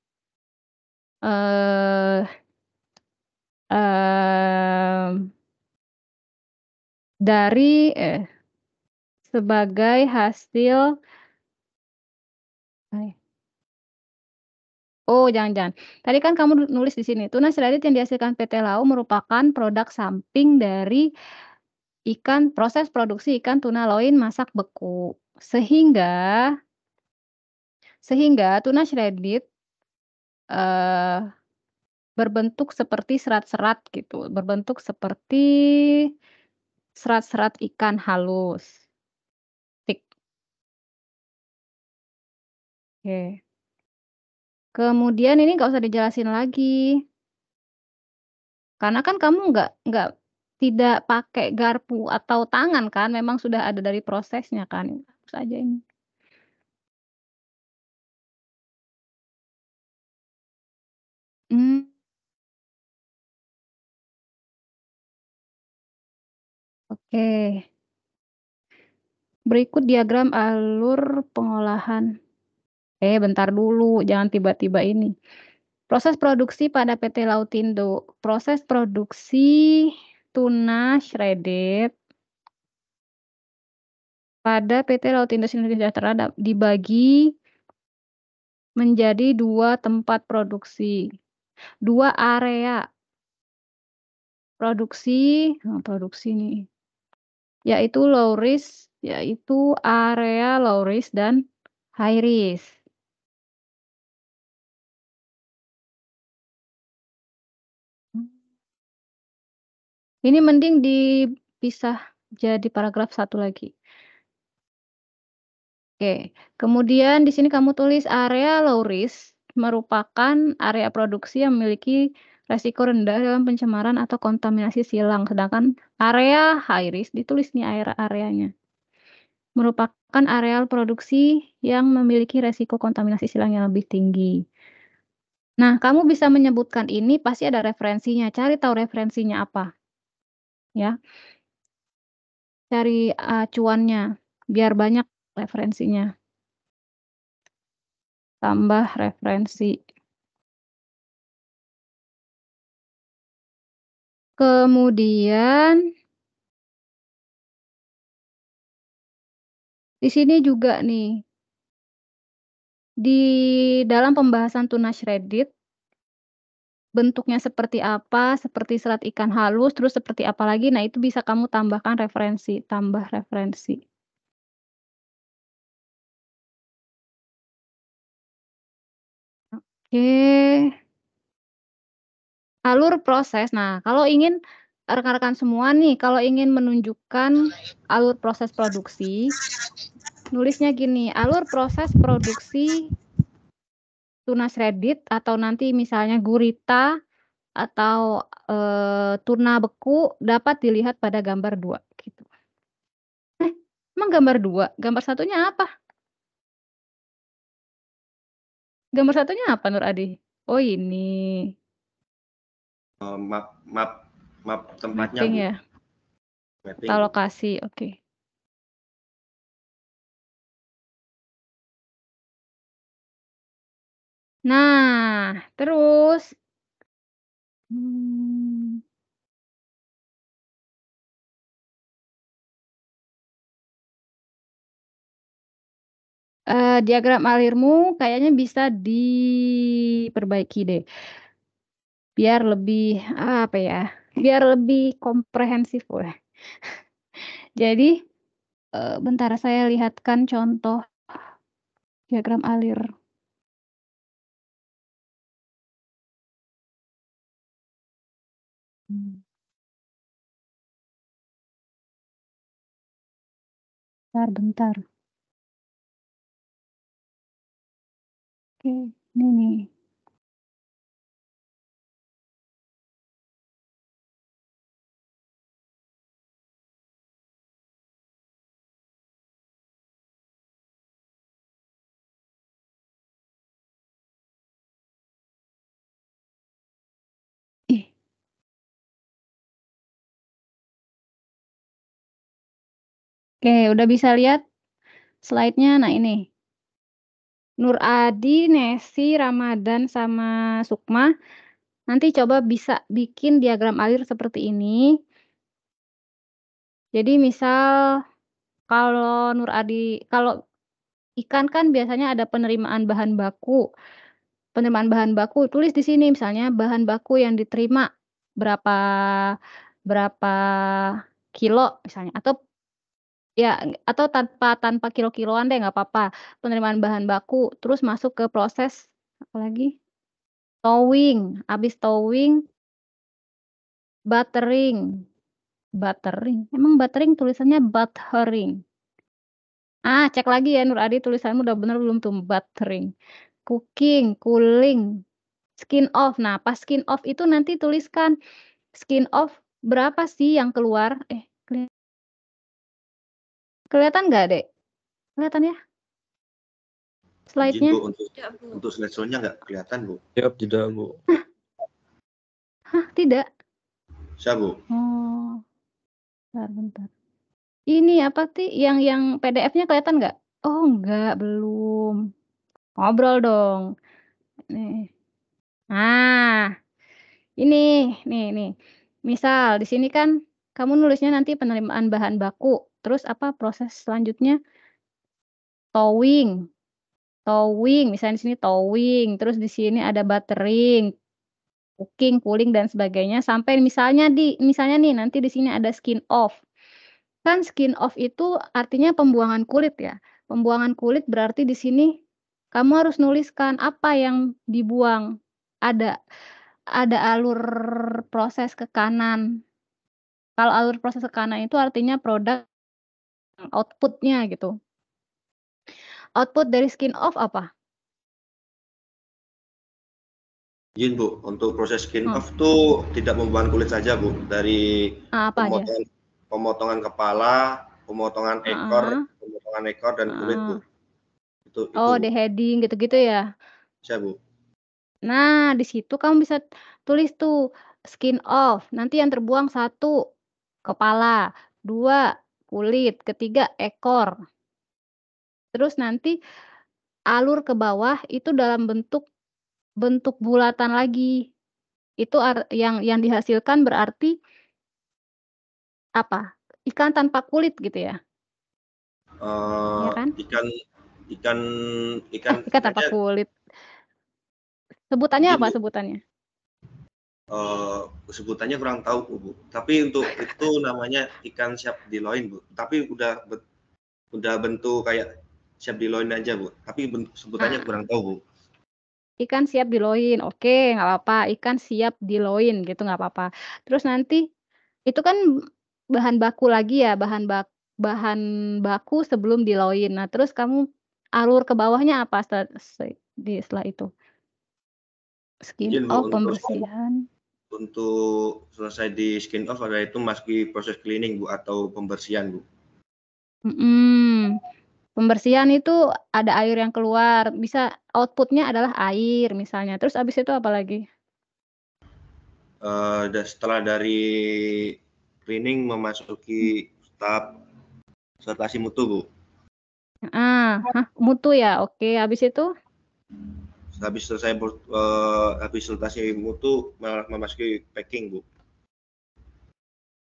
dari sebagai hasil jangan. Tadi kan kamu nulis di sini, tuna shredded yang dihasilkan PT Lau merupakan produk samping dari proses produksi ikan tuna loin masak beku. Sehingga tuna shredded berbentuk seperti serat-serat gitu, berbentuk seperti serat-serat ikan halus. Tik. Oke. Kemudian ini nggak usah dijelasin lagi. Karena kan kamu tidak pakai garpu atau tangan kan, memang sudah ada dari prosesnya kan. Hapus aja ini. Oke. Berikut diagram alur pengolahan. Bentar dulu, jangan tiba-tiba ini. Proses produksi pada PT Lautindo. Proses produksi tuna shredded pada PT Lautindo Sinergi Sejahtera dibagi menjadi 2 tempat produksi, 2 area produksi nih. yaitu low risk, yaitu area low risk dan high risk. Ini mending dipisah jadi paragraf satu lagi. Oke, kemudian di sini kamu tulis area low risk merupakan area produksi yang memiliki resiko rendah dalam pencemaran atau kontaminasi silang. Sedangkan area high risk ditulis nih areanya. Merupakan areal produksi yang memiliki resiko kontaminasi silang yang lebih tinggi. Nah, kamu bisa menyebutkan ini pasti ada referensinya. Cari tahu referensinya apa. Ya. Cari acuannya biar banyak referensinya. Tambah referensi. Kemudian di sini juga nih. Di dalam pembahasan tuna shredded bentuknya seperti apa, seperti serat ikan halus, terus seperti apa lagi. Nah, itu bisa kamu tambahkan referensi, tambah referensi. Oke. Alur proses. Nah, kalau ingin rekan-rekan semua nih, kalau ingin menunjukkan alur proses produksi, nulisnya gini, alur proses produksi tuna shredded atau nanti misalnya gurita atau tuna beku dapat dilihat pada gambar 2 gitu. Emang gambar 2? Gambar satunya apa? Gambar satunya apa Nur Adi? Oh ini. Map tempatnya Mapping Bu. ya. Mapping. Atau lokasi, oke. Nah, terus diagram alirmu kayaknya bisa diperbaiki deh. Biar lebih apa ya? Biar lebih komprehensif weh. Jadi bentar saya lihatkan contoh diagram alir. Bentar. Oke, ini nih. Oke, udah bisa lihat slide-nya. Nah, ini. Nur Adi, Nesi, Ramadan, sama Sukma. Nanti coba bisa bikin diagram alir seperti ini. Jadi misal kalau Nur Adi, kalau ikan kan biasanya ada penerimaan bahan baku. Penerimaan bahan baku tulis di sini misalnya bahan baku yang diterima berapa kilo misalnya, atau ya atau tanpa kilo-kiloan deh nggak apa-apa. Penerimaan bahan baku terus masuk ke proses apa lagi? Towing. Habis towing buttering. Emang buttering tulisannya buttering. Cek lagi ya Nur Adi, tulisanmu udah bener belum tuh? Buttering. Cooking, cooling, skin off. Nah, pas skin off itu nanti tuliskan skin off berapa sih yang keluar? Kelihatan nggak, Dek? Kelihatan ya? Slide-nya? Untuk slide show-nya nggak kelihatan, Bu. Ya, tidak, Bu. Hah, tidak? Bisa, Bu. Oh, bentar. Ini apa sih? Yang PDF-nya kelihatan nggak? Oh, nggak, belum. Ngobrol dong. Nih. Nah, ini, nih. Misal di sini kan kamu nulisnya nanti penerimaan bahan baku. Terus apa proses selanjutnya? Towing. Misalnya di sini towing. Terus di sini ada buttering, cooking, cooling dan sebagainya sampai misalnya nih nanti di sini ada skin off. Kan skin off itu artinya pembuangan kulit ya. Pembuangan kulit berarti di sini kamu harus nuliskan apa yang dibuang. Ada alur proses ke kanan. Kalau alur proses ke kanan itu artinya produk output-nya gitu. Output dari skin off apa? Izin Bu, untuk proses skin Hmm. off tuh tidak membuang kulit saja Bu, dari Apa aja? pemotongan kepala, pemotongan ekor, dan kulit Bu. Itu Oh, Bu. deheading gitu-gitu ya. Bisa Bu. Nah, di situ kamu bisa tulis tuh skin off. Nanti yang terbuang 1 kepala, 2 kulit, ketiga ekor. Terus nanti alur ke bawah itu dalam bentuk bulatan lagi. Itu yang dihasilkan berarti apa? Ikan tanpa kulit gitu ya? Iya kan? Ikan Ikan tanpa aja, kulit. Sebutannya izin apa Bu. sebutannya? Sebutannya kurang tahu Bu. Tapi untuk itu namanya ikan siap diloin Bu. Tapi udah bentuk kayak siap diloin aja Bu. Tapi sebutannya kurang tahu Bu. Ikan siap diloin, oke, nggak apa-apa, ikan siap diloin gitu nggak apa-apa. Terus nanti itu kan bahan baku lagi ya, bahan baku sebelum diloin. Nah, terus kamu alur ke bawahnya apa setelah itu? Skin Izin Bu, off, pembersihan. untuk selesai di skin off ada itu masuki proses cleaning Bu atau pembersihan Bu. Pembersihan itu ada air yang keluar, bisa output-nya adalah air misalnya, terus abis itu apa lagi? Setelah dari cleaning memasuki tahap fermentasi mutu Bu. Mutu ya? Oke, habis itu? Habis selesai habis fermentasi mutu memasuki packing Bu.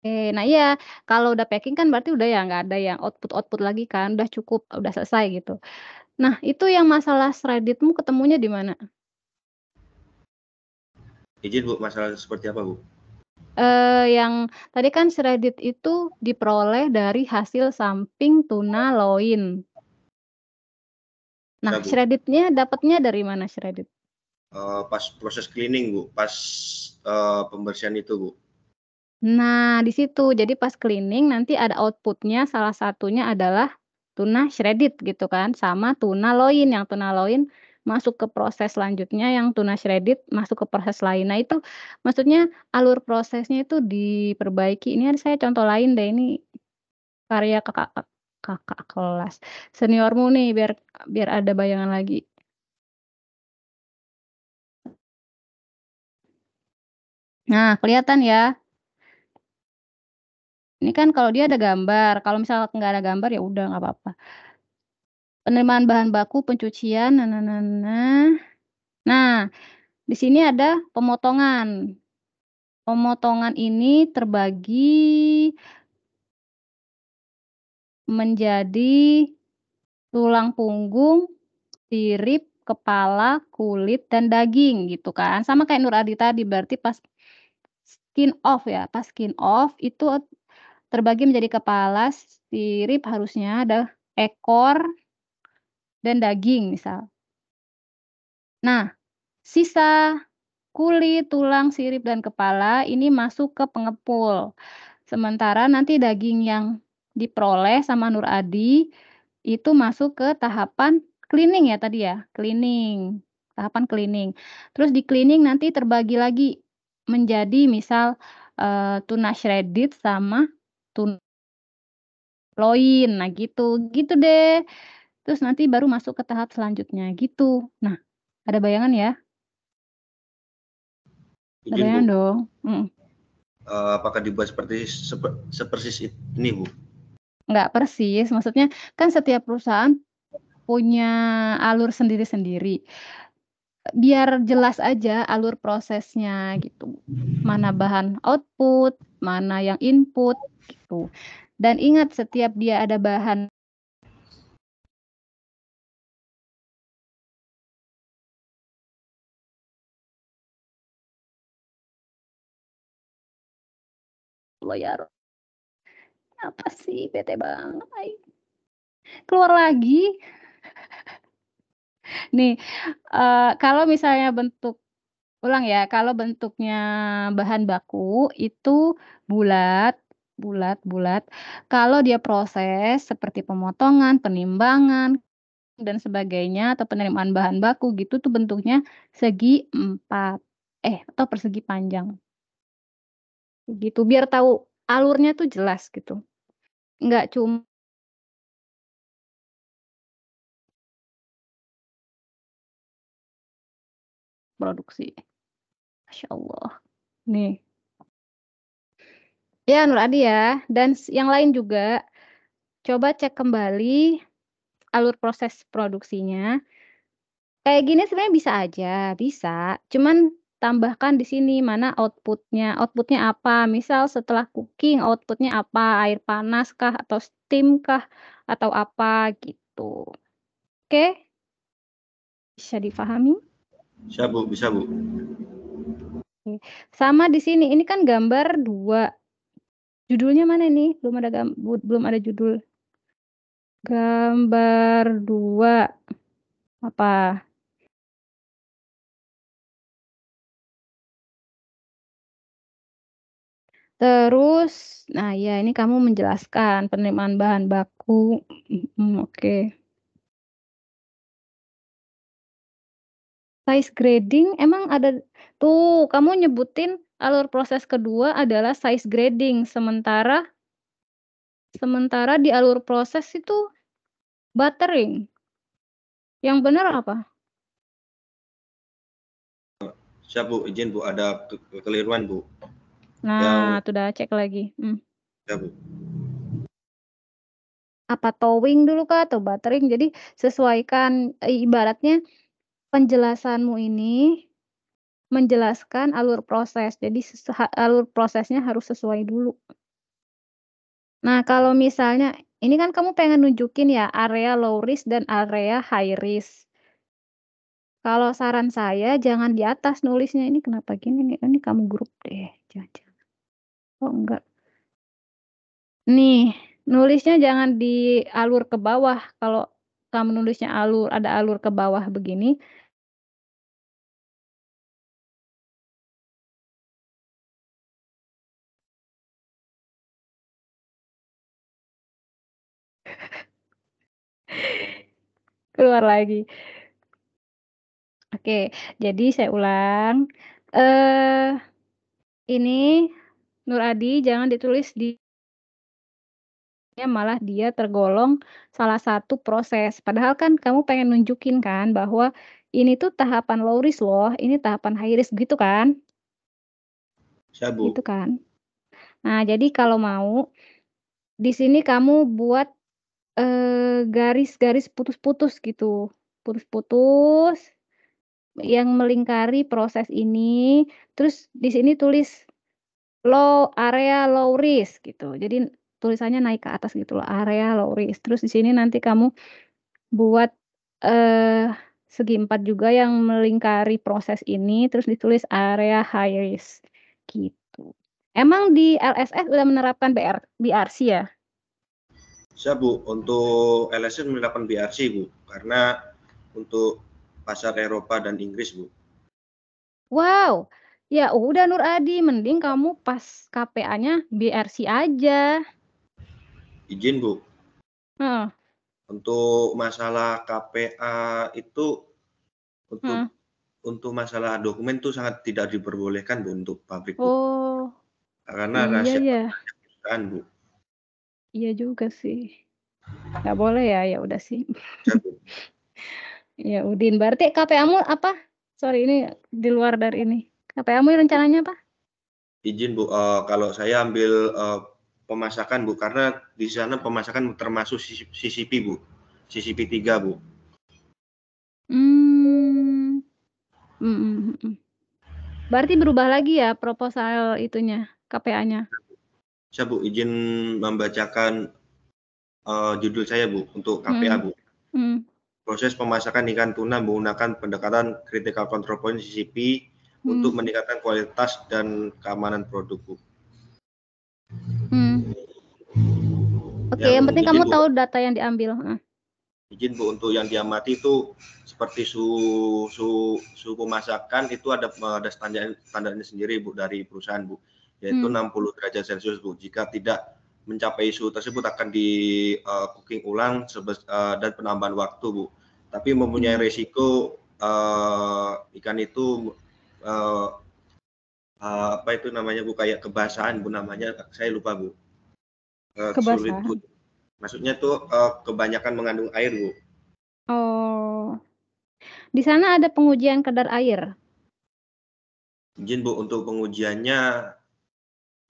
Oke, nah iya, kalau udah packing kan berarti udah ya nggak ada yang output lagi kan, udah cukup, udah selesai gitu. Nah, itu yang masalah shredded-mu ketemunya di mana? Izin Bu, masalah seperti apa Bu? Yang tadi kan shredded itu diperoleh dari hasil samping tuna loin. Nah, Bisa Bu. shredded-nya dapatnya dari mana shredded? Pas proses cleaning Bu, pas pembersihan itu Bu. Nah, di situ. Jadi pas cleaning nanti ada output-nya, salah satunya adalah tuna shredded gitu kan, sama tuna loin. Yang tuna loin masuk ke proses selanjutnya, yang tuna shredded masuk ke proses lain. Nah, itu maksudnya alur prosesnya itu diperbaiki. Ini ada saya contoh lain deh, ini karya kakak kelas seniormu nih, biar ada bayangan lagi. Nah, kelihatan ya? Ini kan kalau dia ada gambar, kalau misal nggak ada gambar ya udah nggak apa-apa. Penerimaan bahan baku, pencucian, Nah, di sini ada pemotongan. Pemotongan ini terbagi menjadi tulang punggung, sirip, kepala, kulit, dan daging gitu kan. Sama kayak Nur Adi tadi, berarti pas skin off ya, pas skin off itu terbagi menjadi kepala, sirip harusnya ada ekor, dan daging misal. Nah, sisa kulit, tulang, sirip, dan kepala ini masuk ke pengepul. Sementara nanti daging yang diperoleh sama Nur Adi itu masuk ke tahapan cleaning ya tadi ya, cleaning, tahapan cleaning. Terus di cleaning nanti terbagi lagi menjadi misal, tuna shredded sama tuna loin, nah gitu, gitu deh. Terus nanti baru masuk ke tahap selanjutnya gitu. Nah, ada bayangan ya? Ada Izin Bu, bayangan dong? apakah dibuat sepersis ini Bu? Nggak persis, maksudnya kan setiap perusahaan punya alur sendiri-sendiri. Biar jelas aja alur prosesnya gitu. Mana bahan output, mana yang input gitu. Dan ingat setiap dia ada bahan ya. Apa sih? Bete banget. Keluar lagi. Nih, kalau misalnya ulang ya, kalau bentuknya bahan baku itu bulat bulat, kalau dia proses seperti pemotongan, penimbangan, dan sebagainya atau penerimaan bahan baku gitu tuh bentuknya segi 4, atau persegi panjang, gitu. Biar tahu alurnya tuh jelas gitu, nggak cuma produksi. Masya Allah. Nih. Ya, Nur Adi ya, dan yang lain juga, coba cek kembali alur proses produksinya. Kayak gini sebenarnya bisa aja, bisa, cuman tambahkan di sini mana output-nya apa, misal setelah cooking output-nya apa, air panas kah atau steam kah atau apa gitu. Oke? Bisa difahami? Bisa, Bu. Oke. Sama di sini, ini kan gambar 2. Judulnya mana nih? Belum ada judul. Gambar 2. Apa? Terus, nah ya ini kamu menjelaskan penerimaan bahan baku, oke. Size grading emang ada tuh kamu nyebutin alur proses kedua adalah size grading, sementara di alur proses itu buttering. Yang benar apa? Siap, Bu. Izin, Bu. Ada kekeliruan, Bu. Nah, tuh udah cek lagi. Ya, Bu. Apa towing dulu kah atau buttering? Jadi sesuaikan, ibaratnya penjelasanmu ini menjelaskan alur proses. Jadi alur prosesnya harus sesuai dulu. Nah, kalau misalnya ini kan kamu pengen nunjukin ya area low risk dan area high risk. Kalau saran saya jangan di atas nulisnya, ini kenapa gini nih? Ini kamu grup deh, jangan. Oh enggak. Nih, nulisnya jangan di alur ke bawah. Kalau kamu nulisnya ada alur ke bawah begini. Keluar lagi. Oke, jadi saya ulang. Ini Nur Adi jangan ditulis malah dia tergolong salah satu proses. Padahal kan kamu pengen nunjukin kan bahwa ini tuh tahapan low risk loh, ini tahapan high risk gitu kan? Siap, Bu. Gitu kan. Nah, jadi kalau mau di sini kamu buat garis-garis putus-putus gitu. Putus-putus yang melingkari proses ini. Terus di sini tulis area low risk gitu. Jadi tulisannya naik ke atas gitu loh, area low risk. Terus di sini nanti kamu buat segi 4 juga yang melingkari proses ini, terus ditulis area high risk gitu. Emang di LSS udah menerapkan BRC ya? Siap, Bu. Untuk LSS menerapkan BRC, Bu. Karena untuk pasar Eropa dan Inggris, Bu. Wow, ya udah Nur Adi, mending kamu pas KPA-nya BRC aja. Izin, Bu. Heeh. Untuk masalah KPA itu untuk masalah dokumen itu sangat tidak diperbolehkan, Bu, untuk pabrik, Bu. Oh, Karena iya rahasia ya. perusahaan, Bu. Iya juga sih. Nggak boleh ya, ya udah sih. Siap, Bu. Ya Udin, berarti KPA-mu apa? Sorry ini di luar dari ini. KPA-mu rencananya apa? Izin, Bu. Kalau saya ambil pemasakan, Bu, karena di sana pemasakan termasuk CCP, Bu. CCP 3, Bu. Berarti berubah lagi ya proposal itunya, KPA-nya? Saya, Bu, izin membacakan judul saya, Bu, untuk KPA, Bu. Proses pemasakan ikan tuna menggunakan pendekatan critical control point CCP untuk meningkatkan kualitas dan keamanan produk, Bu. Oke, yang penting kamu izin, Bu. tahu data yang diambil. Izin, Bu, untuk yang diamati itu seperti suhu pemasakan itu ada standarnya sendiri, Bu, dari perusahaan, Bu. Yaitu 60 derajat Celcius, Bu. Jika tidak mencapai suhu tersebut akan di cooking ulang dan penambahan waktu, Bu. Tapi mempunyai resiko ikan itu apa itu namanya, Bu, kayak kebasahan, Bu, namanya. Saya lupa, Bu. Sulit, Bu. Kebasahan. Maksudnya tuh kebanyakan mengandung air, Bu. Oh. Di sana ada pengujian kadar air. Izin, Bu, untuk pengujiannya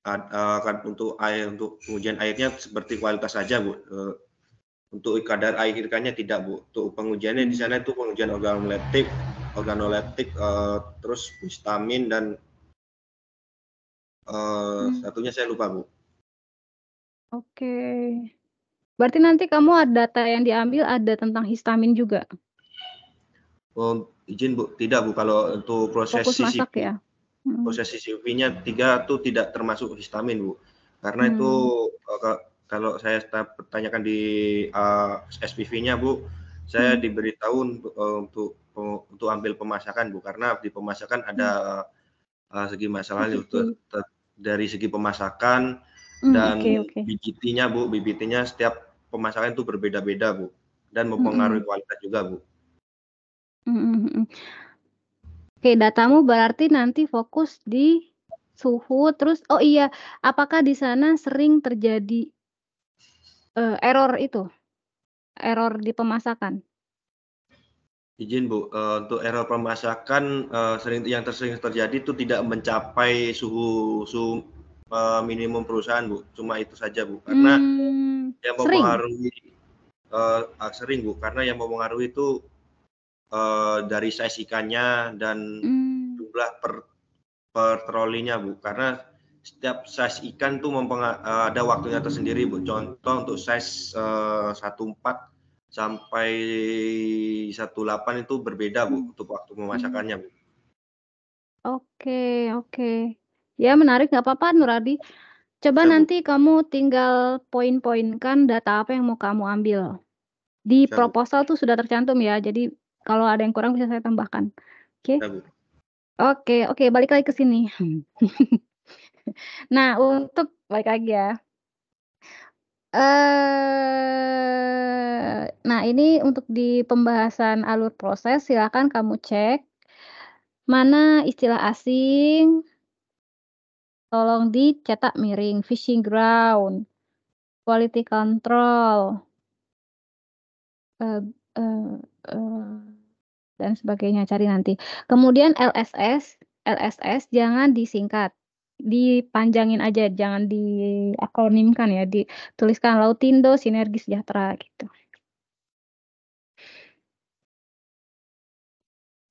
kan untuk pengujian airnya seperti kualitas saja, Bu. Untuk kadar air ikannya tidak, Bu. Untuk pengujiannya di sana itu pengujian organoleptik, terus histamin dan satunya saya lupa, Bu. Oke. Berarti nanti kamu ada data yang diambil ada tentang histamin juga. Oh, izin, Bu, tidak, Bu. Kalau untuk proses Fokus masak CCP, ya. proses CCP-nya 3 itu tidak termasuk histamin, Bu. Karena itu kalau saya pertanyakan di SPV-nya, Bu, saya diberitahu untuk ambil pemasakan, Bu, karena di pemasakan ada segi masalah dari segi pemasakan dan BBT-nya, Bu. BBT-nya setiap pemasakan itu berbeda-beda, Bu, dan mempengaruhi kualitas juga, Bu. Oke, datamu berarti nanti fokus di suhu, terus oh iya, apakah di sana sering terjadi error di pemasakan? Izin, Bu, untuk error pemasakan yang sering terjadi itu tidak mencapai suhu minimum perusahaan, Bu. Cuma itu saja, Bu. Karena yang mempengaruhi sering, Bu, karena yang mempengaruhi itu dari size ikannya dan jumlah per trolinya, Bu. Karena setiap size ikan tuh ada waktunya tersendiri, Bu. Contoh untuk size 14 sampai 18 itu berbeda, Bu, untuk waktu pemasakannya, Bu. Oke. Ya menarik, nggak apa-apa Nuradi. Coba nanti kamu tinggal poin-poinkan data apa yang mau kamu ambil. Di proposal tuh sudah tercantum ya, jadi kalau ada yang kurang bisa saya tambahkan. Oke? Oke, balik lagi ke sini. Nah, untuk balik lagi ya. Nah ini untuk di pembahasan alur proses silakan kamu cek mana istilah asing, tolong dicetak miring, fishing ground, quality control, dan sebagainya, cari nanti. Kemudian LSS jangan disingkat, dipanjangin aja, jangan diakronimkan ya, dituliskan Lautindo Sinergi Sejahtera gitu.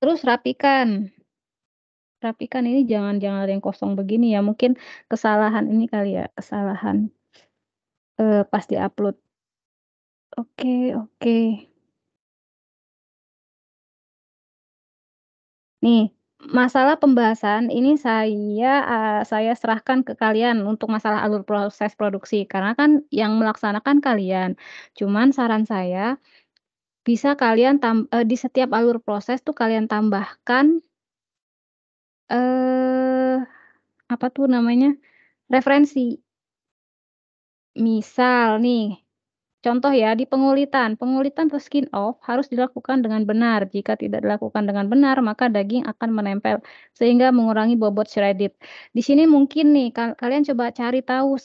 Terus rapikan ini jangan ada yang kosong begini ya, mungkin kesalahan ini kali ya, kesalahan pas di-upload. Oke. Nih, masalah pembahasan ini saya serahkan ke kalian untuk masalah alur proses produksi, karena kan yang melaksanakan kalian. Cuman saran saya, bisa kalian di setiap alur proses tuh kalian tambahkan apa tuh namanya, referensi. Misal nih, contoh ya di pengulitan to skin off harus dilakukan dengan benar. Jika tidak dilakukan dengan benar, maka daging akan menempel sehingga mengurangi bobot shredded. Di sini mungkin nih kalian coba cari tahu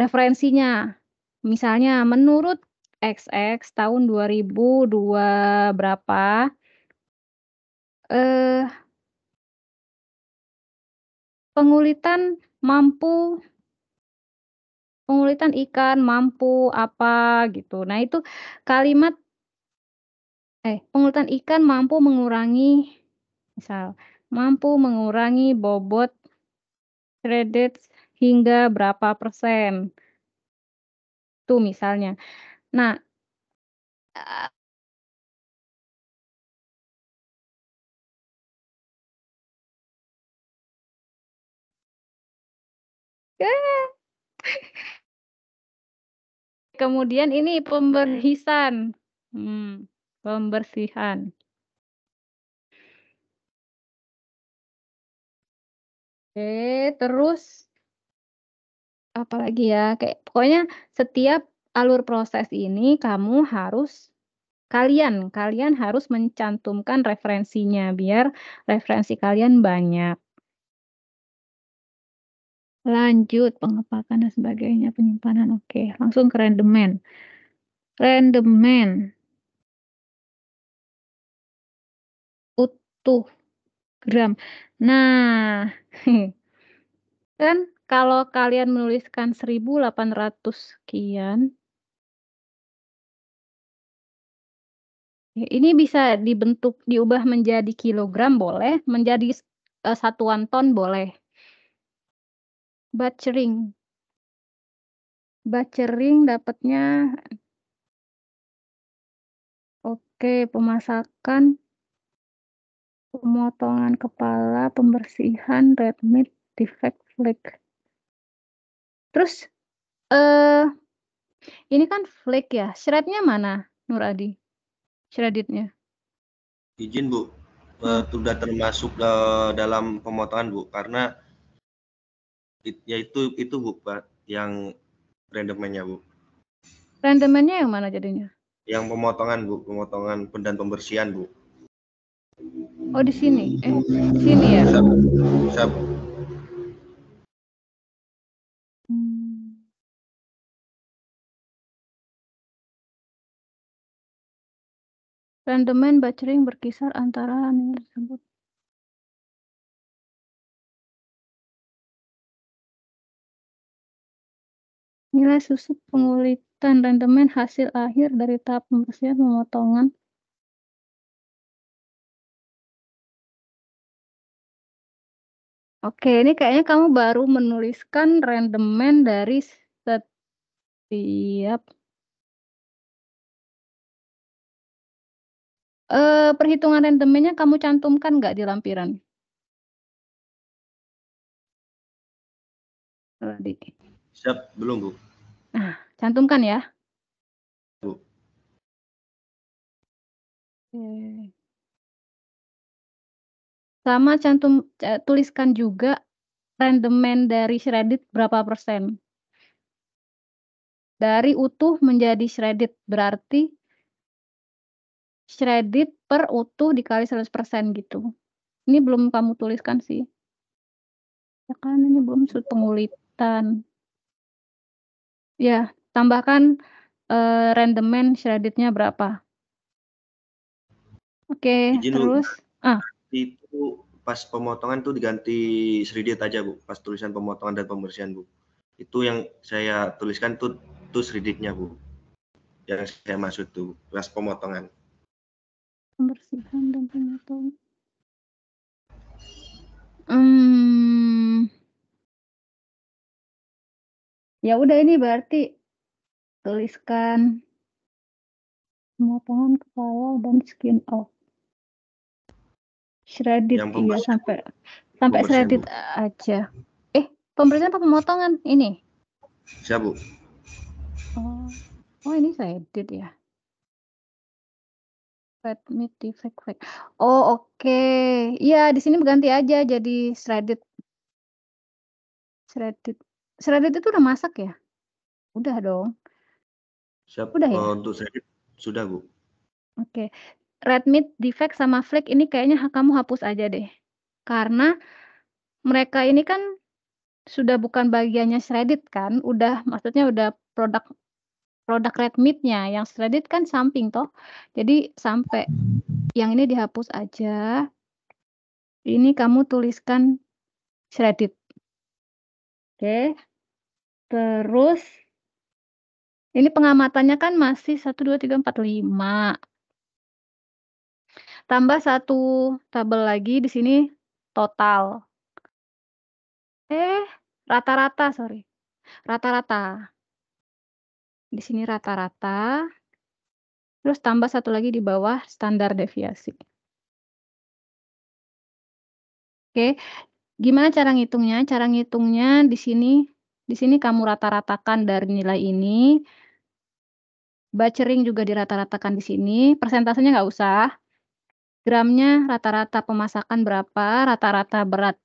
referensinya. Misalnya menurut XX tahun 2002 berapa pengulitan ikan mampu apa gitu. Nah itu kalimat pengulitan ikan mampu mengurangi, misal, mampu mengurangi bobot shredded hingga berapa persen. Tuh misalnya. Nah, Kemudian ini pembersihan. Pembersihan. Oke, terus apalagi ya, kayak pokoknya setiap alur proses ini kalian harus mencantumkan referensinya biar referensi kalian banyak. Lanjut, pengepakan dan sebagainya, penyimpanan. Oke, langsung ke rendemen. Rendemen. Utuh. Gram. Nah, kan kalau kalian menuliskan 1800 sekian, ini bisa diubah menjadi kilogram boleh, menjadi satuan ton boleh. Batchering dapatnya oke, pemasakan, pemotongan kepala, pembersihan, red meat, defect flake. Terus ini kan flake ya, shrednya mana Nur Adi? Shreddednya? Izin Bu, sudah termasuk dalam pemotongan Bu, karena itu Bu, yang rendemennya Bu. Rendemennya yang mana jadinya? Yang pemotongan Bu, pemotongan dan pembersihan Bu. Oh di sini, di sini ya? Bisa Bu. Rendemen batchering berkisar antara nilai tersebut. Nilai susut pengulitan rendemen hasil akhir dari tahap pembersihan pemotongan. Oke, ini kayaknya kamu baru menuliskan rendemen dari setiap perhitungan rendemennya kamu cantumkan nggak di lampiran? Siap, belum Bu. Nah, cantumkan ya. Bu. Oke. Sama tuliskan juga rendemen dari shredded berapa persen. Dari utuh menjadi shredded berarti shredded per utuh dikali 100% gitu. Ini belum kamu tuliskan sih. Ya kan ini belum sudut pengulitan. Ya, tambahkan rendemen shreddednya berapa. Oke, Izin terus Bu, itu pas pemotongan tuh diganti shredded aja Bu, pas tulisan pemotongan dan pembersihan Bu. Itu yang saya tuliskan tuh shreddednya Bu. Yang saya maksud tuh pas pemotongan. Pembersihan dan pemotongan. Ya udah ini berarti tuliskan pemotongan kepala dan skin off. Shredded iya sampai shredded Bu. Aja. Pembersihan apa pemotongan ini? Siap Bu. Oh ini shredded ya. Red meat defect flake. Oh oke. Iya di sini ganti aja jadi shredded. Shredded itu udah masak ya? Udah dong. Siap. Udah ya? Untuk shredded sudah Bu. Oke. Red meat defect sama flake ini kayaknya kamu hapus aja deh. Karena mereka ini kan sudah bukan bagiannya shredded kan, maksudnya udah produk red meat-nya, yang shredded kan samping toh. Jadi sampai yang ini dihapus aja. Ini kamu tuliskan shredded. Oke. Terus ini pengamatannya kan masih 1 2 3 4 5. Tambah 1 tabel lagi di sini total. Rata-rata, sorry. Rata-rata. Di sini rata-rata. Terus tambah 1 lagi di bawah standar deviasi. Oke. Gimana cara ngitungnya? Cara ngitungnya di sini kamu rata-ratakan dari nilai ini Batchering juga dirata-ratakan di sini, persentasenya nggak usah. Gramnya rata-rata pemasakan berapa, rata-rata berat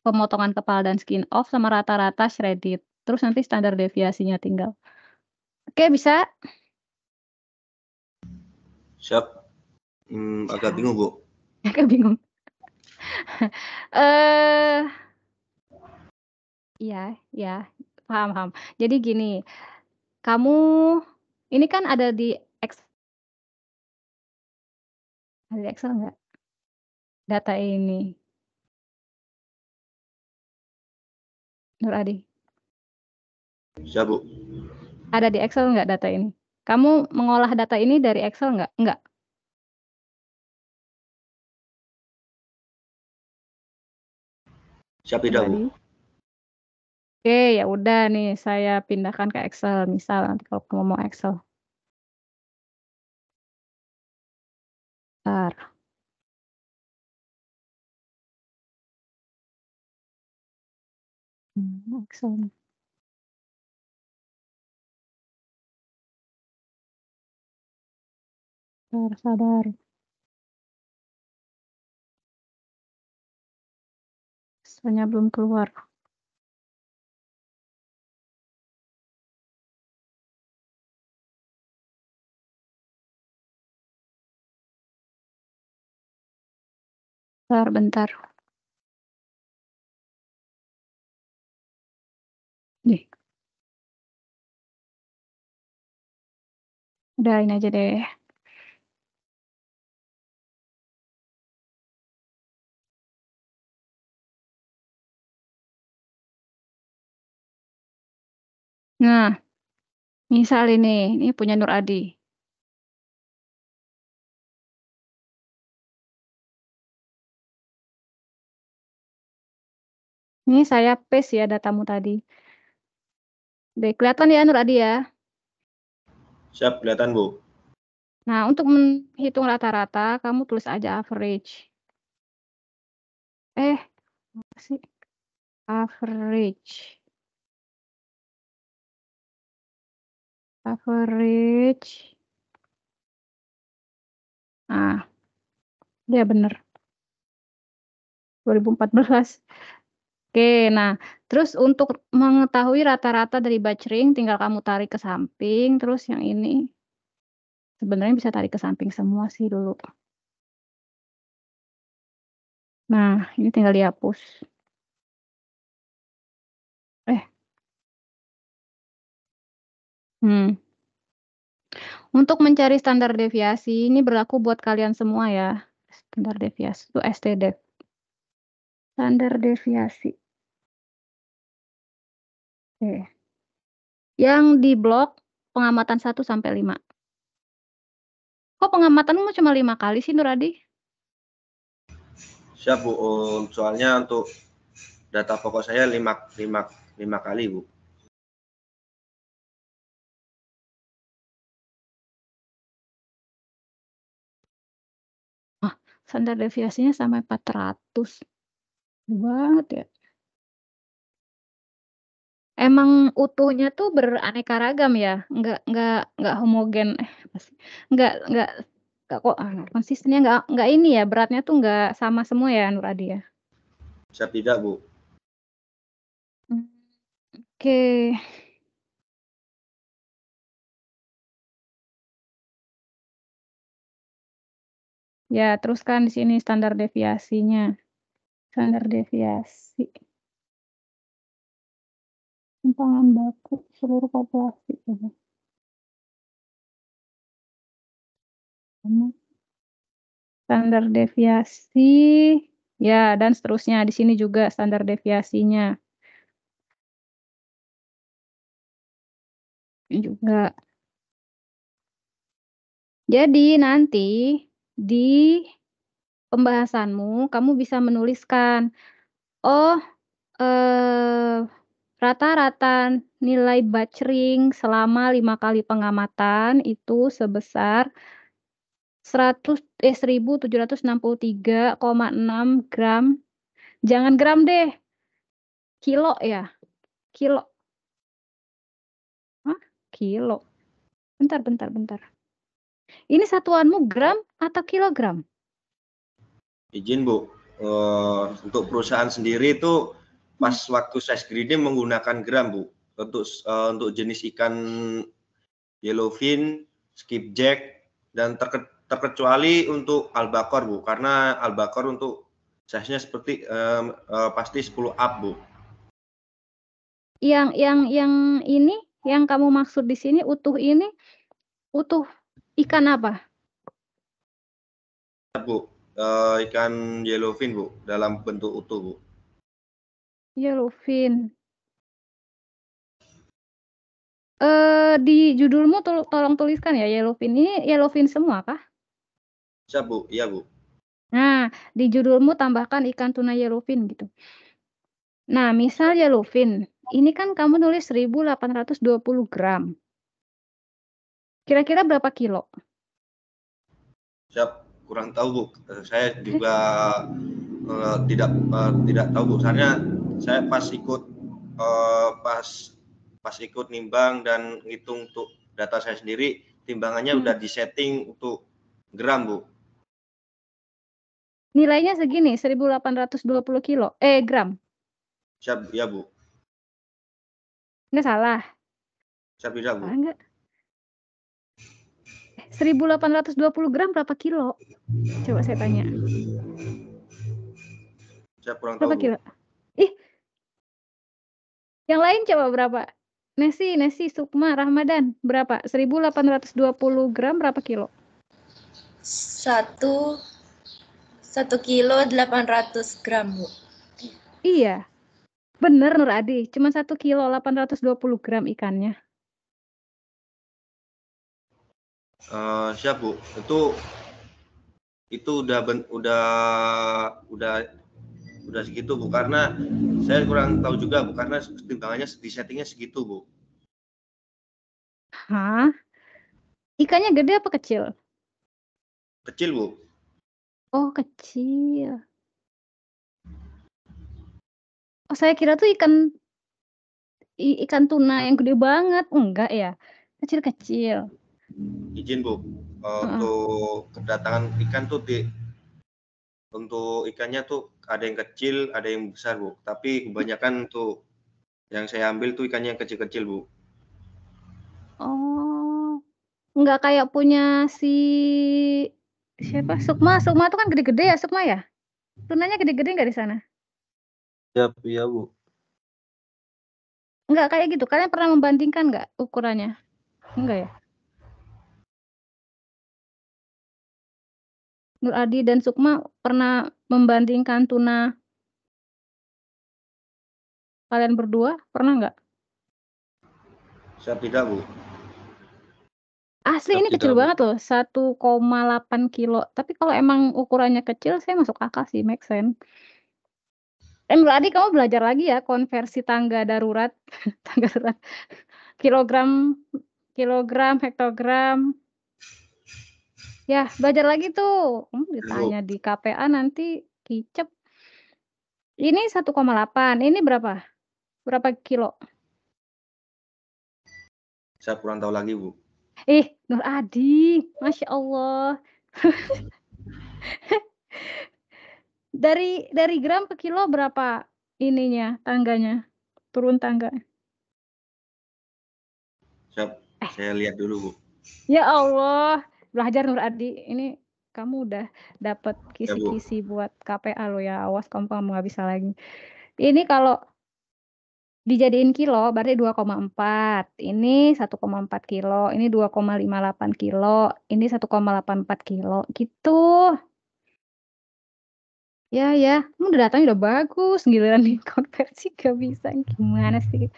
pemotongan kepala dan skin off, sama rata-rata shredded. Terus nanti standar deviasinya tinggal. Oke, bisa? Siap. Agak bingung, Bu. Agak bingung. Iya, paham. Jadi gini, kamu ini kan ada di Excel nggak? Data ini, Nur Adi? Siap, Bu. Ada di Excel nggak data ini? Kamu mengolah data ini dari Excel nggak? Nggak. Siap tidak, Bu? Oke, ya udah nih saya pindahkan ke Excel. Misal nanti kalau kamu mau Excel. Bentar. Excel. Sabar. Excelnya belum keluar. Bentar. Nih. Udah ini aja deh. Nah, misal ini punya Nur Adi. Ini saya paste ya datamu tadi. Udah kelihatan ya Nur Adi ya? Siap, kelihatan, Bu. Nah, untuk menghitung rata-rata, kamu tulis aja average. Apa sih? Average. Nah, dia bener. 2014. Oke, nah terus untuk mengetahui rata-rata dari batchering, tinggal kamu tarik ke samping, terus yang ini sebenarnya bisa tarik ke samping semua sih dulu. Nah, ini tinggal dihapus. Untuk mencari standar deviasi, ini berlaku buat kalian semua ya. Standar deviasi itu STDev. Standar deviasi. Oke. Yang di blok pengamatan 1 sampai 5. Kok pengamatanmu cuma 5 kali sih, Nur Adi? Siap, Bu. Soalnya untuk data pokok saya 5 kali, Bu. Standar deviasinya sampai 400. Banget ya. Emang utuhnya tuh beraneka ragam ya, nggak homogen, nggak kok konsistennya nggak ini ya, beratnya tuh nggak sama semua ya Nur Adi ya? Siap tidak, Bu? Oke. Ya, teruskan di sini standar deviasinya. Standar deviasi. Timpangan baku seluruh populasi. Standar deviasi, ya, dan seterusnya. Di sini juga standar deviasinya. Ini juga. Jadi nanti di pembahasanmu kamu bisa menuliskan, rata-rata nilai batchering selama 5 kali pengamatan itu sebesar 1763,6 gram. Jangan gram deh. Kilo ya. Kilo. Hah? Kilo. Bentar. Ini satuanmu gram atau kilogram? Izin Bu, untuk perusahaan sendiri itu pas waktu saya screening menggunakan gram Bu. Untuk jenis ikan yellowfin, skipjack, dan terkecuali untuk albacore Bu, karena albacore untuk size-nya seperti pasti 10 up Bu. Yang ini, yang kamu maksud di sini utuh ini, utuh ikan apa? Bu, ikan yellowfin Bu, dalam bentuk utuh Bu. Yellowfin. Di judulmu tolong tuliskan ya yellowfin. Ini yellowfin semua kah? Siap Bu, iya Bu. Nah, di judulmu tambahkan ikan tuna yellowfin gitu. Nah, misal yellowfin, ini kan kamu nulis 1820 gram. Kira-kira berapa kilo? Siap, kurang tahu Bu. Saya juga tidak tahu Bu. Soalnya saya pas ikut nimbang dan ngitung untuk data saya sendiri, timbangannya udah disetting untuk gram Bu. Nilainya segini, 1820 gram. Siap, ya Bu. Nggak salah. Siap, tidak Bu. Salah nggak? 1820 gram berapa kilo? Coba saya tanya. Saya kurang Berapa tahu kilo? Bu. Yang lain coba berapa? Nesi, Sukma, Ramadan, berapa? 1820 gram berapa kilo? 1 kilo 800 gram, Bu. Iya. Bener Nur Adi, cuma 1 kilo 820 gram ikannya. Siap Bu. Itu udah segitu Bu, karena saya kurang tahu juga Bu, karena timbangannya di settingnya segitu Bu. Hah? Ikannya gede apa kecil? Kecil Bu. Oh, kecil. Oh, saya kira tuh ikan tuna yang gede banget. Enggak ya? Kecil-kecil. Izin Bu, untuk kedatangan ikan tuh untuk ikannya tuh ada yang kecil, ada yang besar Bu. Tapi kebanyakan tuh yang saya ambil tuh ikannya yang kecil-kecil Bu. Oh, enggak kayak punya siapa? Sukma tuh kan gede-gede ya Sukma ya? Tunanya gede-gede nggak di sana? Siap, iya Bu. Enggak kayak gitu. Kalian pernah membandingkan nggak ukurannya? Enggak ya? Nur Adi dan Sukma pernah membandingkan tuna kalian berdua? Pernah nggak? Saya tidak Bu. Asli ini Tidak, kecil Bu. banget loh, 1,8 kilo. Tapi kalau emang ukurannya kecil, saya masuk akal sih, make sense. Nur Adi, kamu belajar lagi ya konversi tangga darurat, tangga darurat, kilogram, hektogram. Ya, belajar lagi tuh. Ditanya di KPA nanti kicep. Ini 1,8. Ini berapa? Berapa kilo? Saya kurang tahu lagi Bu. Nur Adi, Masya Allah. Dari gram ke kilo berapa ininya, tangganya? Turun tangga. Saya lihat dulu Bu. Ya Allah, belajar Nur Adi. Ini kamu udah dapat kisi-kisi buat KPA lo ya. Awas kamu nggak bisa lagi. Ini kalau dijadiin kilo berarti 2,4. Ini 1,4 kilo. Ini 2,58 kilo. Ini 1,84 kilo. Gitu. Ya, kamu datanya udah bagus. Giliran di konversi gak bisa. Gimana sih?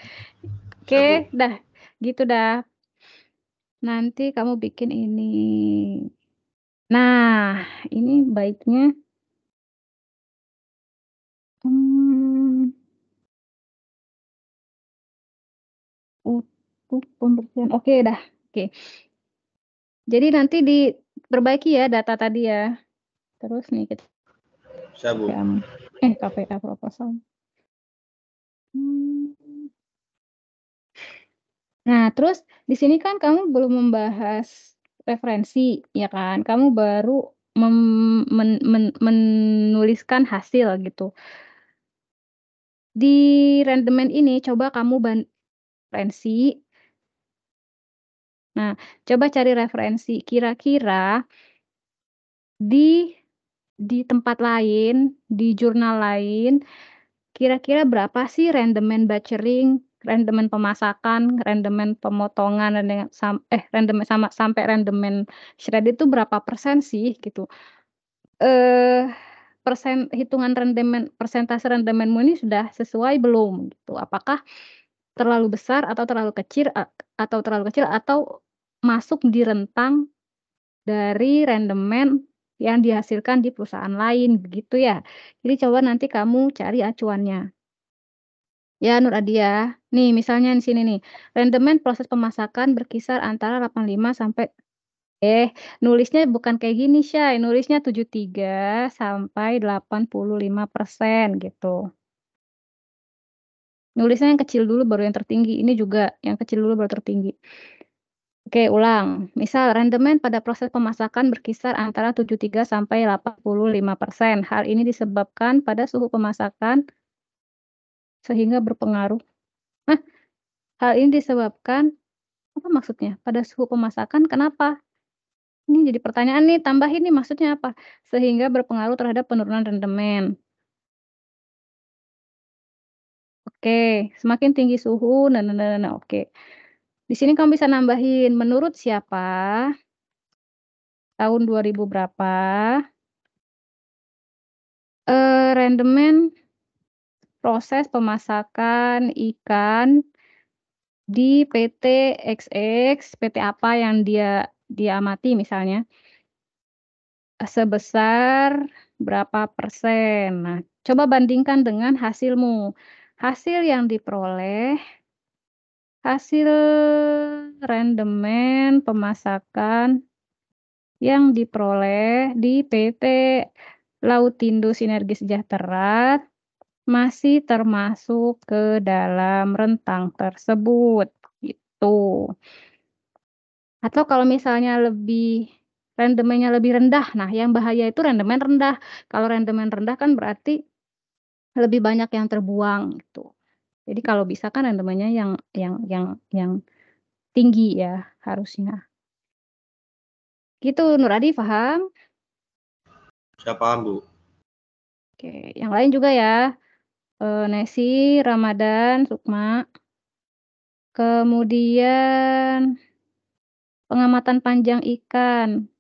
Oke, dah. Gitu dah. Nanti kamu bikin ini. Nah, ini baiknya untuk pembersihan. Oke dah. Oke. Jadi nanti diperbaiki ya data tadi ya. Terus nih kita KPA proposal. Nah, terus di sini kan kamu belum membahas referensi, ya kan? Kamu baru menuliskan hasil gitu. Di rendemen ini coba kamu referensi. Nah, coba cari referensi. Kira-kira di tempat lain, di jurnal lain, kira-kira berapa sih rendemen butchering, rendemen pemasakan, rendemen pemotongan, rendemen sampai rendemen shred itu berapa persen sih gitu. Hitungan persentase rendemenmu ini sudah sesuai belum gitu. Apakah terlalu besar atau terlalu kecil atau masuk di rentang dari rendemen yang dihasilkan di perusahaan lain begitu ya. Jadi coba nanti kamu cari acuannya. Ya Nur Adia, nih misalnya di sini nih, rendemen proses pemasakan berkisar antara 85 sampai nulisnya bukan kayak gini Syai, nulisnya 73 sampai 85% gitu. Nulisnya yang kecil dulu baru yang tertinggi, ini juga yang kecil dulu baru tertinggi. Oke, ulang. Misal rendemen pada proses pemasakan berkisar antara 73 sampai 85%. Hal ini disebabkan pada suhu pemasakan sehingga berpengaruh. Hal ini disebabkan apa maksudnya? Pada suhu pemasakan kenapa? Ini jadi pertanyaan nih, tambahin nih maksudnya apa? Sehingga berpengaruh terhadap penurunan rendemen. Oke, semakin tinggi suhu, oke. Di sini kamu bisa nambahin, menurut siapa? Tahun 2000 berapa? Rendemen proses pemasakan ikan di PT XX, PT apa yang dia amati misalnya, sebesar berapa persen. Nah, coba bandingkan dengan hasilmu. Hasil yang diperoleh, hasil rendemen pemasakan yang diperoleh di PT Lautindo Sinergi Sejahtera masih termasuk ke dalam rentang tersebut, gitu. Atau kalau misalnya rendemennya lebih rendah, nah yang bahaya itu rendemen rendah. Kalau rendemen rendah kan berarti lebih banyak yang terbuang gitu. Jadi kalau bisa kan rendemennya yang tinggi ya harusnya. Gitu Nur Adi paham? Saya paham, Bu. Oke, yang lain juga ya. Nesi, Ramadan, Sukma. Kemudian pengamatan panjang ikan.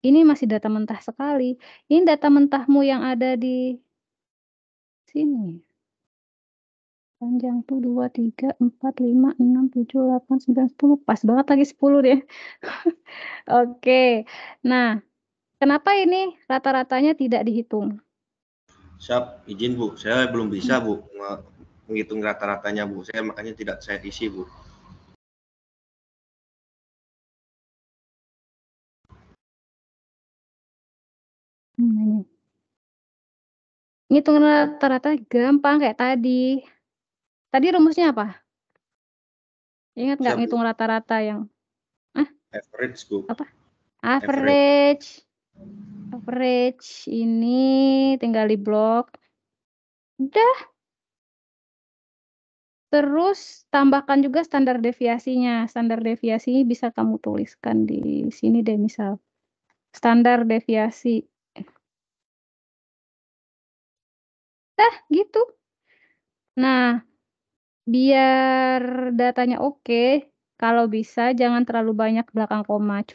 Ini masih data mentah sekali. Ini data mentahmu yang ada di sini. Panjang tuh 2, 3, 4, 5, 6, 7, 8, 9, 10. Pas banget lagi 10 deh. Oke. Nah, kenapa ini rata-ratanya tidak dihitung? Siap, izin Bu. Saya belum bisa Bu menghitung rata-ratanya Bu. Saya makanya tidak saya isi Bu. Ngitung rata-rata gampang kayak tadi. Tadi rumusnya apa? Ingat nggak ngitung rata-rata yang average Bu? Apa? Average. Average ini tinggal di blok. Udah. Terus tambahkan juga standar deviasinya. Standar deviasi bisa kamu tuliskan di sini deh misal. Standar deviasi. Dah gitu. Nah, biar datanya oke, kalau bisa jangan terlalu banyak belakang koma.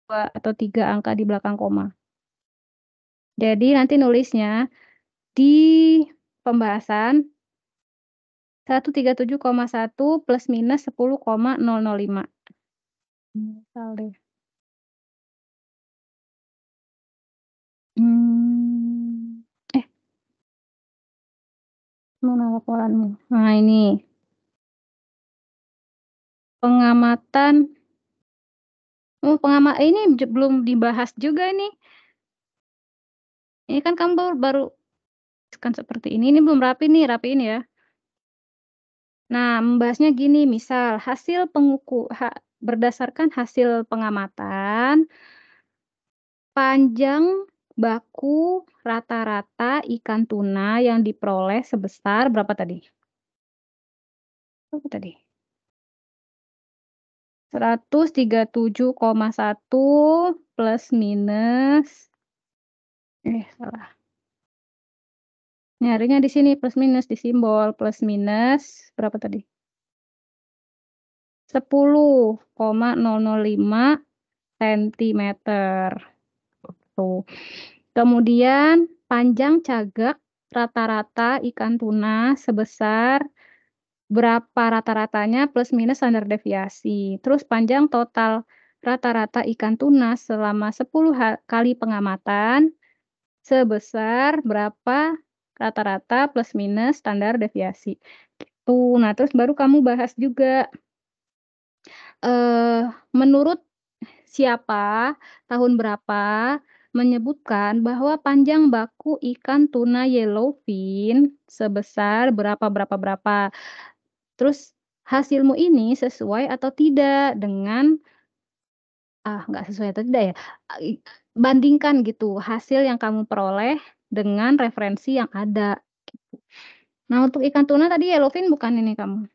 2 atau 3 angka di belakang koma. Jadi nanti nulisnya di pembahasan 137,1 plus minus 10,005. Misal deh. Mana laporanmu? Nah ini. Pengamatan. Ini belum dibahas juga nih. Ini kan kamu baru kan seperti ini. Ini belum rapi nih, rapiin ya. Nah, membahasnya gini, misal berdasarkan hasil pengamatan, panjang baku rata-rata ikan tuna yang diperoleh sebesar berapa tadi? Berapa tadi? 137,1 plus minus salah. Nyarinya di sini plus minus di simbol plus minus berapa tadi? 10,005 cm. Tuh. Kemudian panjang cagak rata-rata ikan tuna sebesar berapa rata-ratanya plus minus standar deviasi. Terus panjang total rata-rata ikan tuna selama 10 kali pengamatan sebesar berapa rata-rata plus minus standar deviasi. Tuh, nah terus baru kamu bahas juga menurut siapa, tahun berapa, menyebutkan bahwa panjang baku ikan tuna yellowfin sebesar berapa. Terus hasilmu ini sesuai atau tidak dengan nggak sesuai atau tidak ya, bandingkan gitu hasil yang kamu peroleh dengan referensi yang ada, gitu. Nah, untuk ikan tuna tadi yellowfin bukan ini kamu?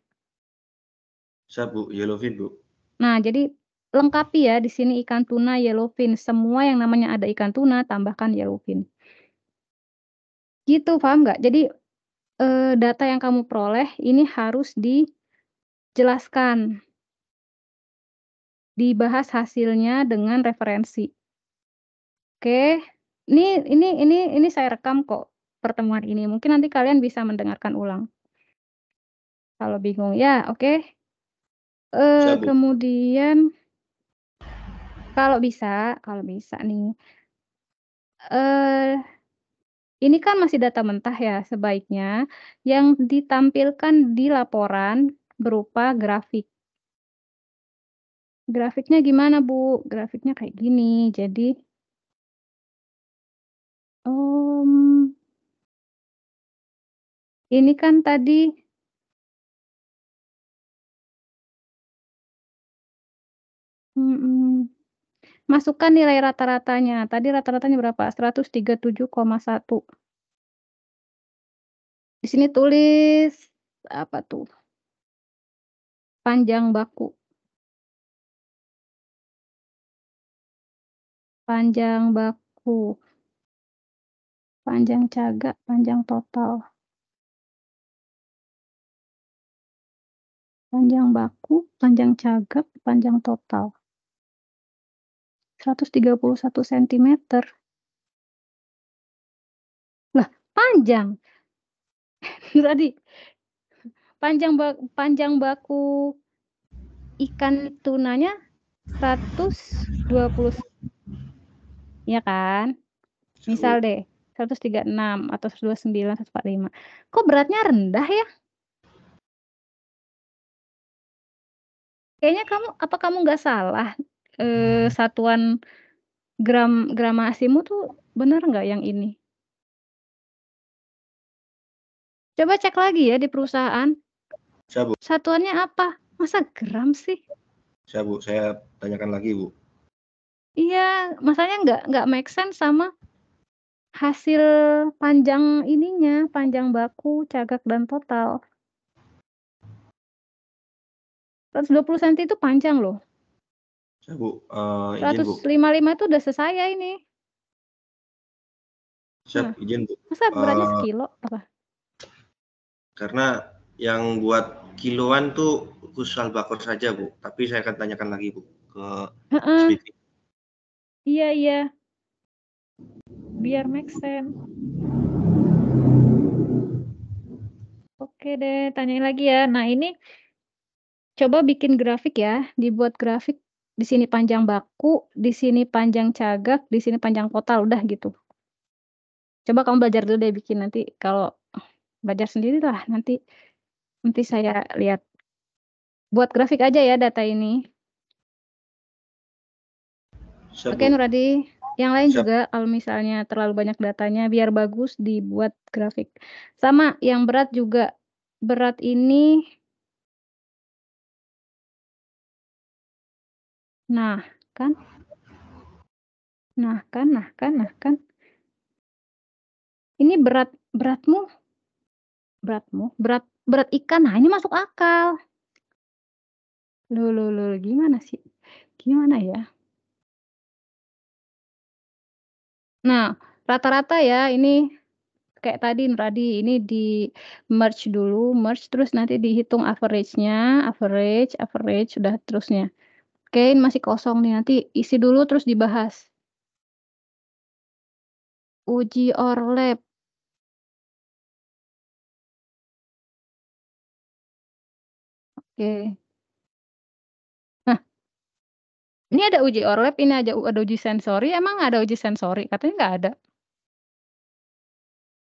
Siap, Bu, yellowfin, Bu. Nah, jadi lengkapi ya di sini ikan tuna yellowfin, semua yang namanya ada ikan tuna tambahkan yellowfin. Gitu, paham nggak? Jadi, data yang kamu peroleh ini harus dijelaskan. Dibahas hasilnya dengan referensi. Oke, ini saya rekam kok pertemuan ini, mungkin nanti kalian bisa mendengarkan ulang. Kalau bingung ya, oke. Siap, Bu. Kemudian kalau bisa nih, ini kan masih data mentah ya, sebaiknya yang ditampilkan di laporan berupa grafik. Grafiknya gimana, Bu? Grafiknya kayak gini, jadi ini kan tadi masukkan nilai rata-ratanya. Tadi rata-ratanya berapa? 137,1. Di sini tulis apa tuh? Panjang baku. Panjang baku. Panjang cagak, panjang total. Panjang baku, panjang cagak, panjang total. 131 cm. Lah, panjang. Tadi panjang baku ikan tunanya 120, ya kan? Misal deh 136 atau 129, 145. Kok beratnya rendah ya? Kayaknya kamu nggak salah, satuan gramasimu tuh bener nggak yang ini? Coba cek lagi ya di perusahaan. Siap, Bu. Satuannya apa? Masa gram sih? Siap, Bu, saya tanyakan lagi, Bu. Iya, masanya nggak make sense sama hasil panjang ininya, panjang baku, cagak, dan total. 120 cm itu panjang loh. Siap, Bu, izin, Bu. 155 itu udah selesai ya ini. Siap, izin, Bu. Masa beratnya sekilo apa? Karena yang buat kiloan tuh khusus albakor saja, Bu. Tapi saya akan tanyakan lagi, Bu, ke Speedy. Iya. Biar make sense. Oke deh, tanyain lagi ya. Nah, ini coba bikin grafik ya, dibuat grafik. Di sini panjang baku, di sini panjang cagak, di sini panjang total, udah gitu. Coba kamu belajar dulu deh bikin, nanti kalau belajar sendiri lah, nanti saya lihat. Buat grafik aja ya data ini. Siap, Oke, Bu. Nuradi. Yang lain Siap. juga kalau misalnya terlalu banyak datanya, biar bagus dibuat grafik. Sama yang berat juga. Berat ini Nah, kan? Nah kan. Ini beratmu, berat ikan, nah ini masuk akal. Loh, gimana sih? Gimana ya? Nah, rata-rata ya ini kayak tadi Nuradi, ini di-merge dulu, merge terus nanti dihitung average-nya, average, udah terusnya. Oke, ini masih kosong nih, nanti isi dulu terus dibahas. Uji ORLAB. Oke. Nah, ini ada uji ORLAB, ini ada uji sensori, emang ada uji sensori? Katanya nggak ada.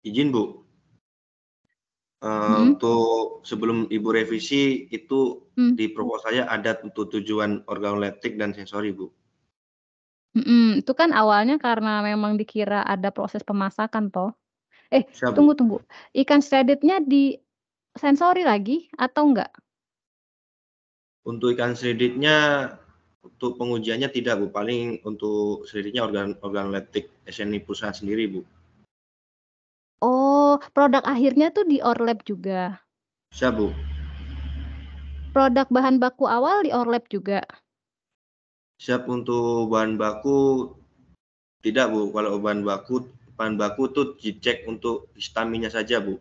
Izin Bu, Mhm. untuk sebelum Ibu revisi itu Hmm. di proposalnya ada untuk tujuan organoleptik dan sensori Bu. Itu kan awalnya karena memang dikira ada proses pemasakan toh. Siap, Bu. Tunggu. Ikan shredded-nya di sensori lagi atau enggak? Untuk ikan shredded-nya untuk pengujiannya tidak Bu, paling untuk shredded-nya organoleptik SNI perusahaan sendiri Bu. Oh, produk akhirnya tuh di ORLAB juga. Siap Bu. Produk bahan baku awal di ORLAB juga. Siap untuk bahan baku tidak Bu, kalau bahan baku tuh dicek untuk histaminnya saja Bu.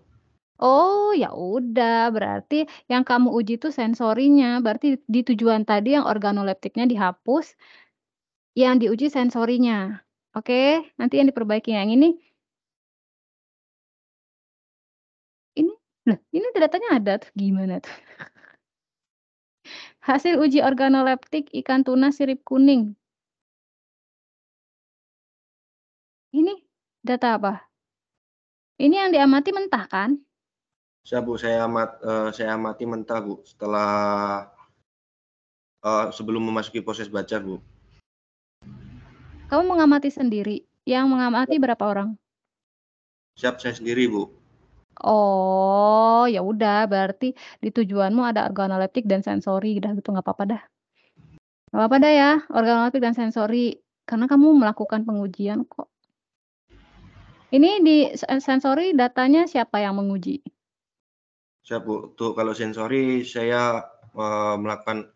Oh, ya udah, berarti yang kamu uji itu sensorinya. Berarti di tujuan tadi yang organoleptiknya dihapus, yang diuji sensorinya. Oke, nanti yang diperbaiki yang ini. Ini datanya ada tuh, gimana tuh? Hasil uji organoleptik ikan tuna sirip kuning. Ini data apa? Ini yang diamati mentah kan? Siap Bu, saya amati mentah Bu, setelah sebelum memasuki proses baca Bu. Kamu mengamati sendiri. Yang mengamati berapa orang? Siap, saya sendiri Bu. Oh, ya udah, berarti di tujuanmu ada organoleptik dan sensori, udah gitu nggak apa-apa dah. Nggak apa-apa dah ya, organoleptik dan sensori, karena kamu melakukan pengujian kok. Ini di sensori datanya siapa yang menguji? Siap Bu, untuk kalau sensori saya melakukan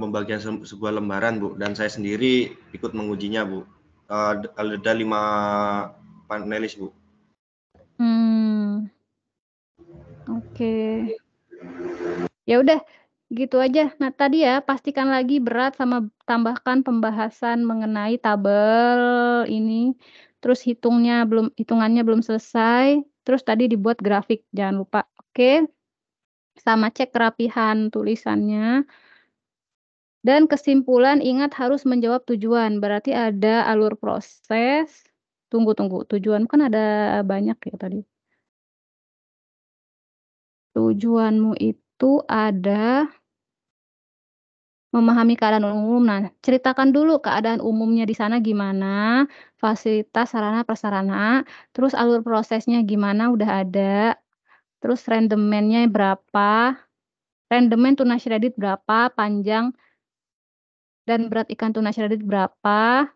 pembagian sebuah lembaran Bu, dan saya sendiri ikut mengujinya Bu. Ada 5 panelis Bu. Oke. Ya udah, gitu aja. Nah, tadi ya pastikan lagi berat sama tambahkan pembahasan mengenai tabel ini, terus hitungannya belum selesai, terus tadi dibuat grafik, jangan lupa, oke? Sama cek kerapihan tulisannya. Dan kesimpulan ingat harus menjawab tujuan, berarti ada alur proses. Tunggu, tujuan kan ada banyak ya tadi. Tujuanmu itu ada memahami keadaan umum. Nah, ceritakan dulu keadaan umumnya di sana gimana, fasilitas, sarana, prasarana, terus alur prosesnya gimana udah ada, terus rendemennya berapa, rendemen tuna shredded berapa, panjang dan berat ikan tuna shredded berapa,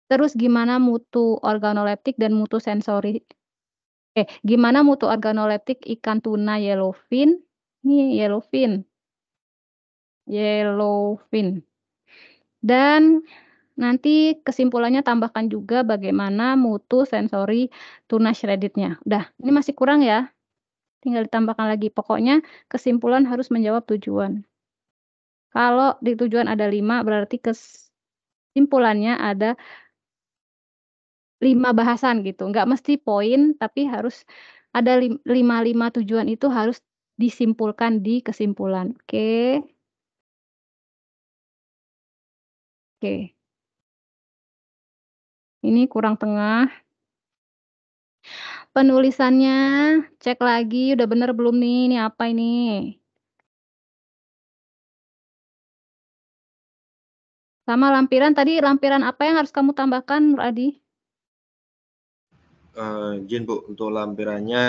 terus gimana mutu organoleptik dan mutu sensori. Gimana mutu organoleptik ikan tuna yellowfin, ini yellowfin. Dan nanti kesimpulannya tambahkan juga bagaimana mutu sensori tuna shredded-nya. Udah, ini masih kurang ya, tinggal ditambahkan lagi. Pokoknya kesimpulan harus menjawab tujuan. Kalau di tujuan ada 5, berarti kesimpulannya ada 5 bahasan gitu. Nggak mesti poin, tapi harus ada 5 tujuan itu harus disimpulkan di kesimpulan. Oke. Ini kurang tengah. Penulisannya cek lagi udah bener belum nih, ini apa ini? Sama lampiran tadi, lampiran apa yang harus kamu tambahkan, Nur Adi? Izin Bu, untuk lampirannya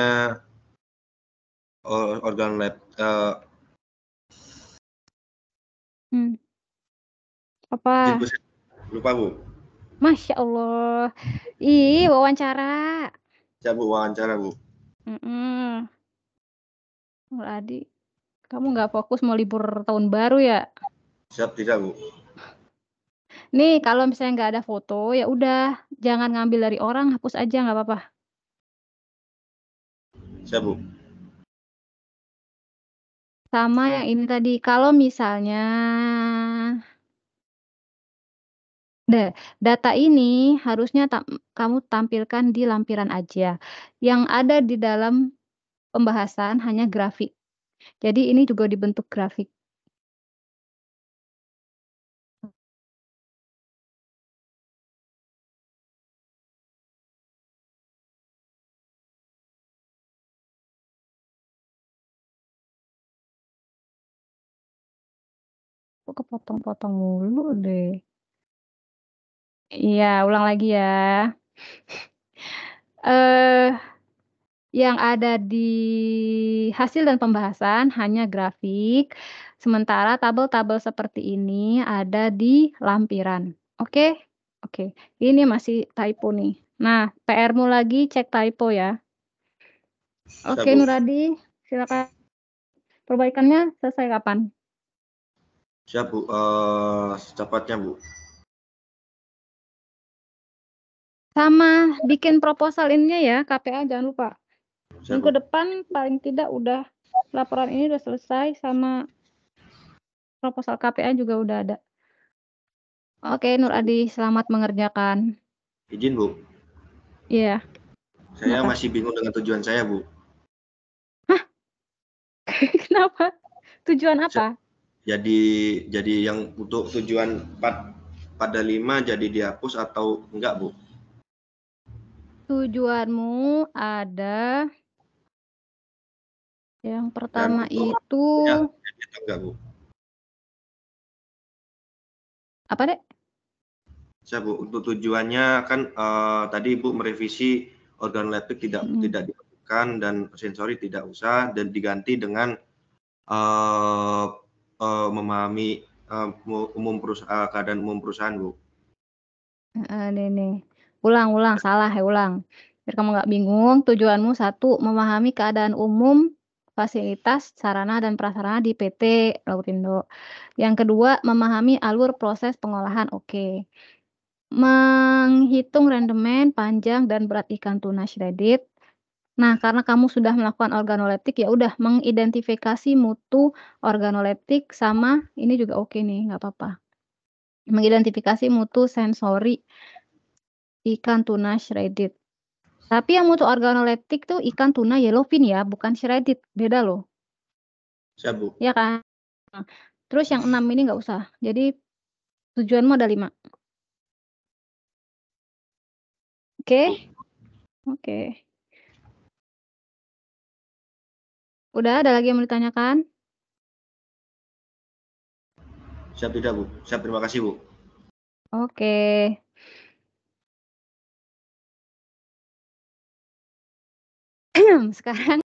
Izin, Apa? Bu, saya lupa, Bu. Masya Allah. Ih, wawancara. Siap, Bu, wawancara, Bu. Nur Adi, kamu nggak fokus mau libur tahun baru ya? Siap tidak, Bu? Nih, kalau misalnya nggak ada foto, ya udah, jangan ngambil dari orang, hapus aja nggak apa-apa. Siap, Bu. Sama yang ini tadi, kalau misalnya data ini harusnya kamu tampilkan di lampiran aja. Yang ada di dalam pembahasan hanya grafik. Jadi ini juga dibentuk grafik. Kok kepotong-potong mulu deh. Iya, ulang lagi ya. Yang ada di hasil dan pembahasan hanya grafik, sementara tabel-tabel seperti ini ada di lampiran. Oke? Oke, ini masih typo nih. Nah, PR-mu lagi cek typo ya. Siap, Oke, Bu. Nur Adi, silakan. Perbaikannya selesai kapan? Siap, Bu. Secepatnya, Bu. Sama bikin proposal ininya ya, KPA jangan lupa. Siap, Minggu Bu. depan paling tidak udah laporan ini udah selesai sama proposal KPA juga udah ada. Oke, Nur Adi, selamat mengerjakan. Izin, Bu. Iya. Saya Kenapa? masih bingung dengan tujuan saya, Bu. Kenapa? Tujuan apa? Jadi yang untuk tujuan 4 dan 5 jadi dihapus atau enggak, Bu? Tujuanmu ada yang Dan pertama untuk itu ya, jadi atau enggak, Bu? apa, Dek? Siap, Bu. Untuk tujuannya kan tadi Ibu merevisi organoleptik tidak dilakukan dan sensori tidak usah dan diganti dengan memahami keadaan umum perusahaan, Bu. Nih. Ulang, salah ya, ulang. Biar kamu nggak bingung, tujuanmu 1, memahami keadaan umum, fasilitas, sarana, dan prasarana di PT Laurindo. Yang kedua, memahami alur proses pengolahan, oke. Menghitung rendemen, panjang, dan berat ikan tuna shredded. Nah, karena kamu sudah melakukan organoleptik, ya udah mengidentifikasi mutu organoleptik sama ini juga oke nih, nggak apa-apa. Mengidentifikasi mutu sensori ikan tuna shredded. Tapi yang mutu organoleptik tuh ikan tuna yellowfin ya, bukan shredded, beda loh. Siap, Bu. Ya kan? Terus yang 6 ini nggak usah. Jadi tujuanmu ada 5. Oke? Oke. Udah, ada lagi yang mau ditanyakan? Siap tidak, Bu? Siap, terima kasih, Bu. Oke. Sekarang